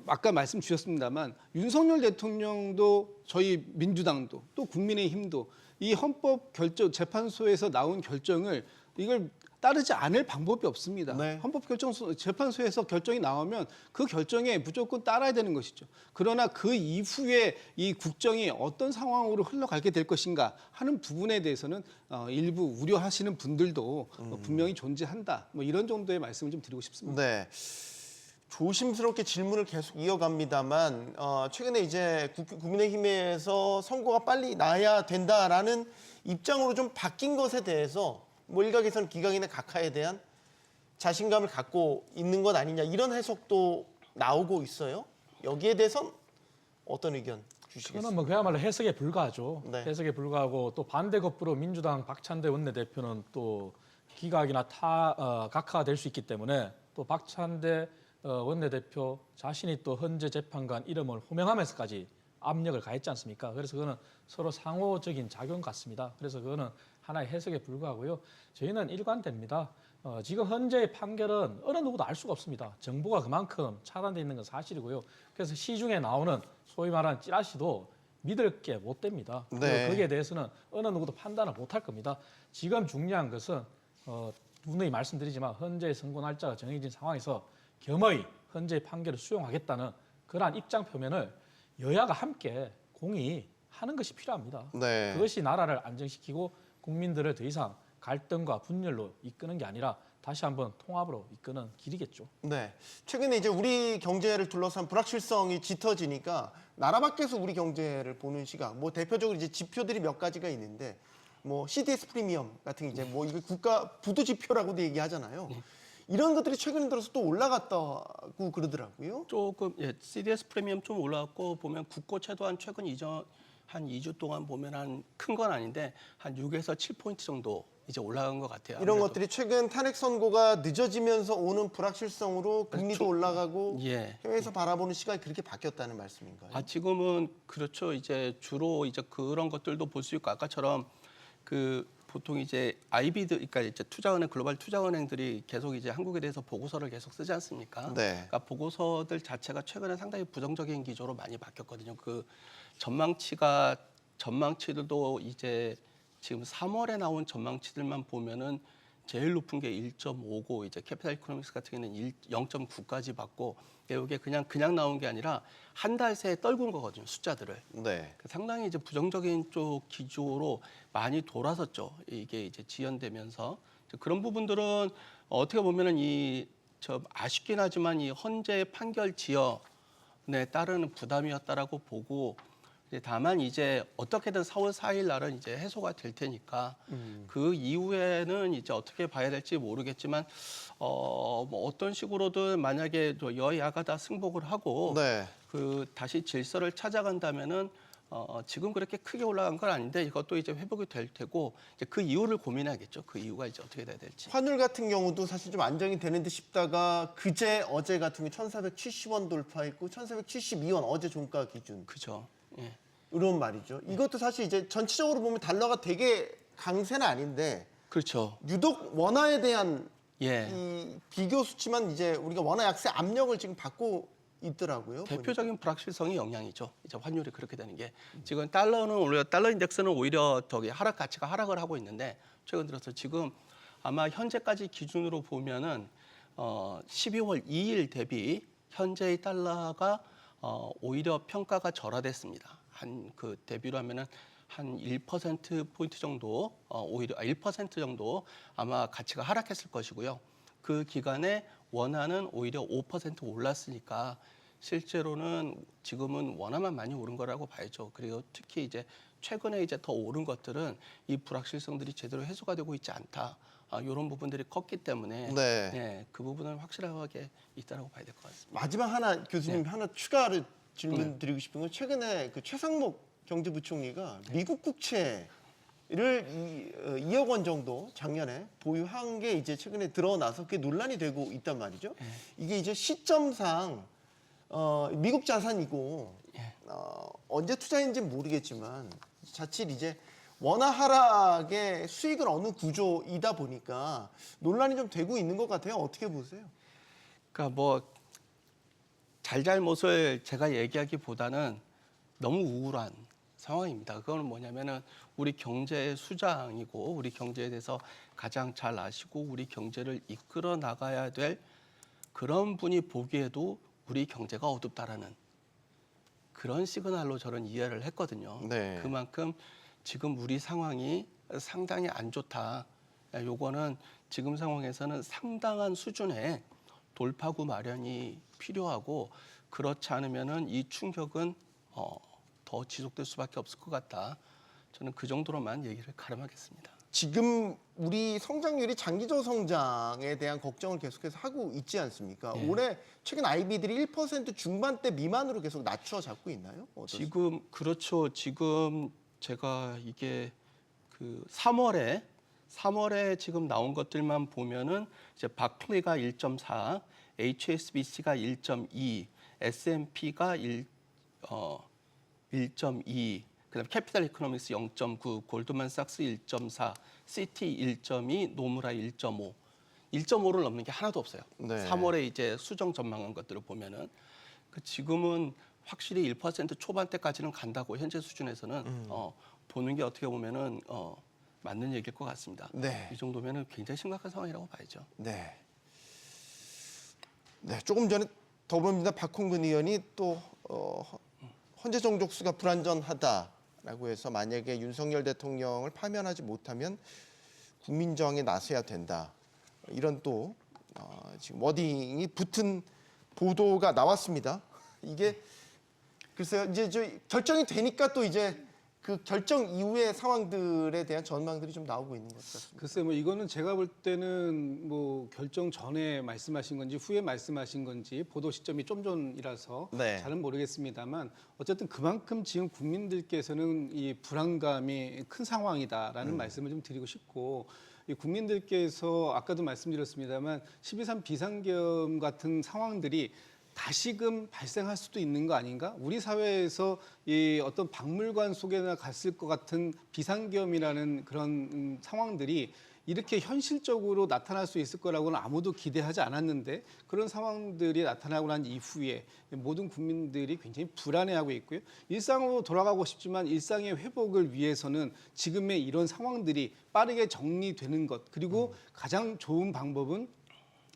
아까 말씀 주셨습니다만 윤석열 대통령도 저희 민주당도 또 국민의힘도 이 헌법 결정 재판소에서 나온 결정을 이걸 따르지 않을 방법이 없습니다. 네. 헌법재판소에서 결정이 나오면 그 결정에 무조건 따라야 되는 것이죠. 그러나 그 이후에 이 국정이 어떤 상황으로 흘러가게 될 것인가 하는 부분에 대해서는 일부 우려하시는 분들도 분명히 존재한다. 뭐 이런 정도의 말씀을 좀 드리고 싶습니다. 네. 조심스럽게 질문을 계속 이어갑니다만 최근에 이제 국민의힘에서 선거가 빨리 나야 된다라는 입장으로 좀 바뀐 것에 대해서 뭐 일각에서는 기각이나 각하에 대한 자신감을 갖고 있는 것 아니냐 이런 해석도 나오고 있어요. 여기에 대해선 어떤 의견 주시겠습니까? 그거는 뭐 그야말로 해석에 불과하죠. 네. 해석에 불과하고 또 반대급부로 민주당 박찬대 원내대표는 또 기각이나 각하가 될 수 있기 때문에 또 박찬대 원내대표 자신이 또 헌재 재판관 이름을 호명하면서까지 압력을 가했지 않습니까? 그래서 그거는 서로 상호적인 작용 같습니다. 그래서 그거는 하나의 해석에 불과하고요. 저희는 일관됩니다. 지금 현재의 판결은 어느 누구도 알 수가 없습니다. 정보가 그만큼 차단돼 있는 건 사실이고요. 그래서 시중에 나오는 소위 말하는 찌라시도 믿을 게 못 됩니다. 네. 거기에 대해서는 어느 누구도 판단을 못 할 겁니다. 지금 중요한 것은 누누이 말씀드리지만 헌재의 선고 날짜가 정해진 상황에서 겸허히 헌재의 판결을 수용하겠다는 그러한 입장 표명을 여야가 함께 공의하는 것이 필요합니다. 네. 그것이 나라를 안정시키고 국민들을 더 이상 갈등과 분열로 이끄는 게 아니라 다시 한번 통합으로 이끄는 길이겠죠. 네. 최근에 이제 우리 경제를 둘러싼 불확실성이 짙어지니까 나라 밖에서 우리 경제를 보는 시각, 뭐 대표적으로 이제 지표들이 몇 가지가 있는데 뭐 CDS 프리미엄 같은 게 이제 뭐 이거 국가 부도 지표라고도 얘기하잖아요. 이런 것들이 최근 들어서 또 올라갔다고 그러더라고요. 조금 CDS 프리미엄 좀 올라왔고 보면 국고채 또한 최근 이전 한 2주 동안 보면 한 큰 건 아닌데 한 6에서 7포인트 정도 이제 올라간 것 같아요. 이런 아무래도. 것들이 최근 탄핵 선고가 늦어지면서 오는 불확실성으로 금리도 올라가고 예. 해외에서 바라보는 시각이 그렇게 바뀌었다는 말씀인가요? 지금은 그렇죠. 이제 주로 이제 그런 것들도 볼 수 있고 아까처럼 그 보통 이제 IB들, 그러니까 이제 투자은행, 글로벌 투자은행들이 계속 이제 한국에 대해서 보고서를 계속 쓰지 않습니까? 네. 그러니까 보고서들 자체가 최근에 상당히 부정적인 기조로 많이 바뀌었거든요. 그 전망치들도 이제 지금 3월에 나온 전망치들만 보면은 제일 높은 게 1.59, 이제 캐피탈 이코노믹스 같은 경우는 0.9까지 받고 이게 그냥 나온 게 아니라 한 달 새에 떨군 거거든요, 숫자들을. 네. 상당히 이제 부정적인 쪽 기조로 많이 돌아섰죠. 이게 이제 지연되면서 그런 부분들은 어떻게 보면은 아쉽긴 하지만 이 헌재 판결 지연에 따르는 부담이었다라고 보고 다만 이제 어떻게든 4월 4일 날은 이제 해소가 될 테니까 그 이후에는 이제 어떻게 봐야 될지 모르겠지만 뭐 어떤 식으로든 만약에 여야가 다 승복을 하고 네. 그 다시 질서를 찾아간다면은 지금 그렇게 크게 올라간 건 아닌데 이것도 이제 회복이 될 테고 이제 그 이유를 고민해야겠죠. 그 이유가 이제 어떻게 돼야 될지. 환율 같은 경우도 사실 좀 안정이 되는 듯 싶다가 어제 같은 경우 1,470원 돌파했고 1,472원 어제 종가 기준. 그죠. 예. 이런 말이죠. 이것도 사실 이제 전체적으로 보면 달러가 되게 강세는 아닌데 그렇죠. 유독 원화에 대한 예. 이 비교 수치만 이제 우리가 원화 약세 압력을 지금 받고 있더라고요. 대표적인 불확실성이 영향이죠. 이제 환율이 그렇게 되는 게 지금 달러 인덱스는 오히려 하락 가치가 하락을 하고 있는데 최근 들어서 지금 아마 현재까지 기준으로 보면은 12월 2일 대비 현재의 달러가 오히려 평가가 절하됐습니다. 그 대비로 하면은 한 1% 포인트 정도 오히려 1% 정도 아마 가치가 하락했을 것이고요. 그 기간에 원화는 오히려 5% 올랐으니까 실제로는 지금은 원화만 많이 오른 거라고 봐야죠. 그리고 특히 이제 최근에 이제 더 오른 것들은 이 불확실성들이 제대로 해소가 되고 있지 않다. 이런 부분들이 컸기 때문에 네. 예, 그 부분은 확실하게 있다라고 봐야 될 것 같습니다. 마지막 하나 교수님 하나 추가로 질문 드리고 싶은 건 최근에 그 최상목 경제부총리가 미국 국채를 2억 원 정도 작년에 보유한 게 이제 최근에 드러나서 그게 논란이 되고 있단 말이죠. 이게 이제 시점상 미국 자산이고 언제 투자했는지는 모르겠지만 자칫 이제 원화 하락의 수익을 얻는 구조이다 보니까 논란이 좀 되고 있는 것 같아요. 어떻게 보세요? 그러니까 뭐 잘잘못을 제가 얘기하기보다는 너무 우울한 상황입니다. 그거는 뭐냐면은 우리 경제의 수장이고 우리 경제에 대해서 가장 잘 아시고 우리 경제를 이끌어 나가야 될 그런 분이 보기에도 우리 경제가 어둡다라는 그런 시그널로 저는 이해를 했거든요. 네. 그만큼 지금 우리 상황이 상당히 안 좋다. 요거는 지금 상황에서는 상당한 수준의 돌파구 마련이 필요하고 그렇지 않으면은 이 충격은 더 지속될 수밖에 없을 것 같다. 저는 그 정도로만 얘기를 가름하겠습니다. 지금 우리 성장률이 장기적 성장에 대한 걱정을 계속해서 하고 있지 않습니까? 올해 최근 IB들이 1% 중반대 미만으로 계속 낮춰 잡고 있나요? 어떠세요? 지금 그렇죠. 지금 제가 이게 그 3월에 지금 나온 것들만 보면은 이제 바클리가 1.4, HSBC가 1.2, S&P가 1.2, 그다음 캐피탈 이코노믹스 0.9, 골드만삭스 1.4, 시티 1.2, 노무라 1.5. 1.5를 넘는 게 하나도 없어요. 네. 3월에 이제 수정 전망한 것들을 보면은 지금은 확실히 1% 초반대까지는 간다고 현재 수준에서는 보는 게 어떻게 보면은 맞는 얘기일 것 같습니다. 네. 이 정도면은 굉장히 심각한 상황이라고 봐야죠. 네. 네, 조금 전에 더불어민주당 박홍근 의원이 또 헌재 정족수가 불안전하다라고 해서 만약에 윤석열 대통령을 파면하지 못하면 국민저항에 나서야 된다. 이런 또 지금 워딩이 붙은 보도가 나왔습니다. 이게 글쎄요, 이제 결정이 되니까 또 이제 그 결정 이후의 상황들에 대한 전망들이 좀 나오고 있는 것 같습니다. 글쎄 뭐 이거는 제가 볼 때는 뭐 결정 전에 말씀하신 건지 후에 말씀하신 건지 보도 시점이 좀 전이라서 네. 잘은 모르겠습니다만 어쨌든 그만큼 지금 국민들께서는 이 불안감이 큰 상황이다라는 말씀을 좀 드리고 싶고 이 국민들께서 아까도 말씀드렸습니다만 12.3 비상계엄 같은 상황들이 다시금 발생할 수도 있는 거 아닌가? 우리 사회에서 이 어떤 박물관 속에나 갔을 것 같은 비상계엄이라는 그런 상황들이 이렇게 현실적으로 나타날 수 있을 거라고는 아무도 기대하지 않았는데 그런 상황들이 나타나고 난 이후에 모든 국민들이 굉장히 불안해하고 있고요. 일상으로 돌아가고 싶지만 일상의 회복을 위해서는 지금의 이런 상황들이 빠르게 정리되는 것 그리고 가장 좋은 방법은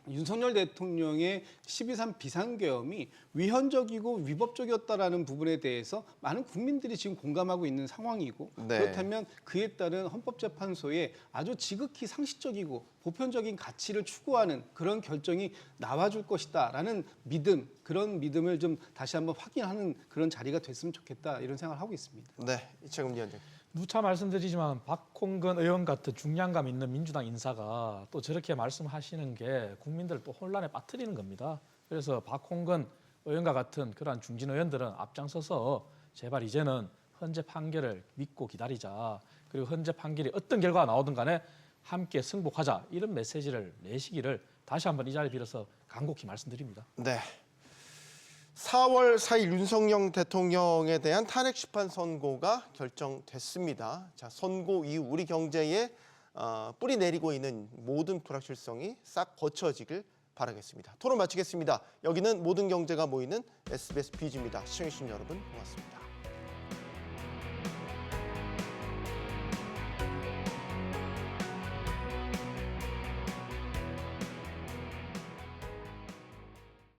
윤석열 대통령의 12.3 비상계엄이 위헌적이고 위법적이었다라는 부분에 대해서 많은 국민들이 지금 공감하고 있는 상황이고 네. 그렇다면 그에 따른 헌법재판소에 아주 지극히 상식적이고 보편적인 가치를 추구하는 그런 결정이 나와줄 것이다라는 믿음, 그런 믿음을 좀 다시 한번 확인하는 그런 자리가 됐으면 좋겠다 이런 생각을 하고 있습니다. 네, 이창훈 위원장. 누차 말씀드리지만 박홍근 의원 같은 중량감 있는 민주당 인사가 또 저렇게 말씀하시는 게 국민들을 또 혼란에 빠뜨리는 겁니다. 그래서 박홍근 의원과 같은 그러한 중진 의원들은 앞장서서 제발 이제는 헌재 판결을 믿고 기다리자. 그리고 헌재 판결이 어떤 결과가 나오든 간에 함께 승복하자. 이런 메시지를 내시기를 다시 한번 이 자리에 빌어서 간곡히 말씀드립니다. 네. 4월 4일 윤석열 대통령에 대한 탄핵 심판 선고가 결정됐습니다. 자, 선고 이후 우리 경제에 뿌리 내리고 있는 모든 불확실성이 싹 거쳐지길 바라겠습니다. 토론 마치겠습니다. 여기는 모든 경제가 모이는 SBS BG입니다. 시청해주신 여러분 고맙습니다.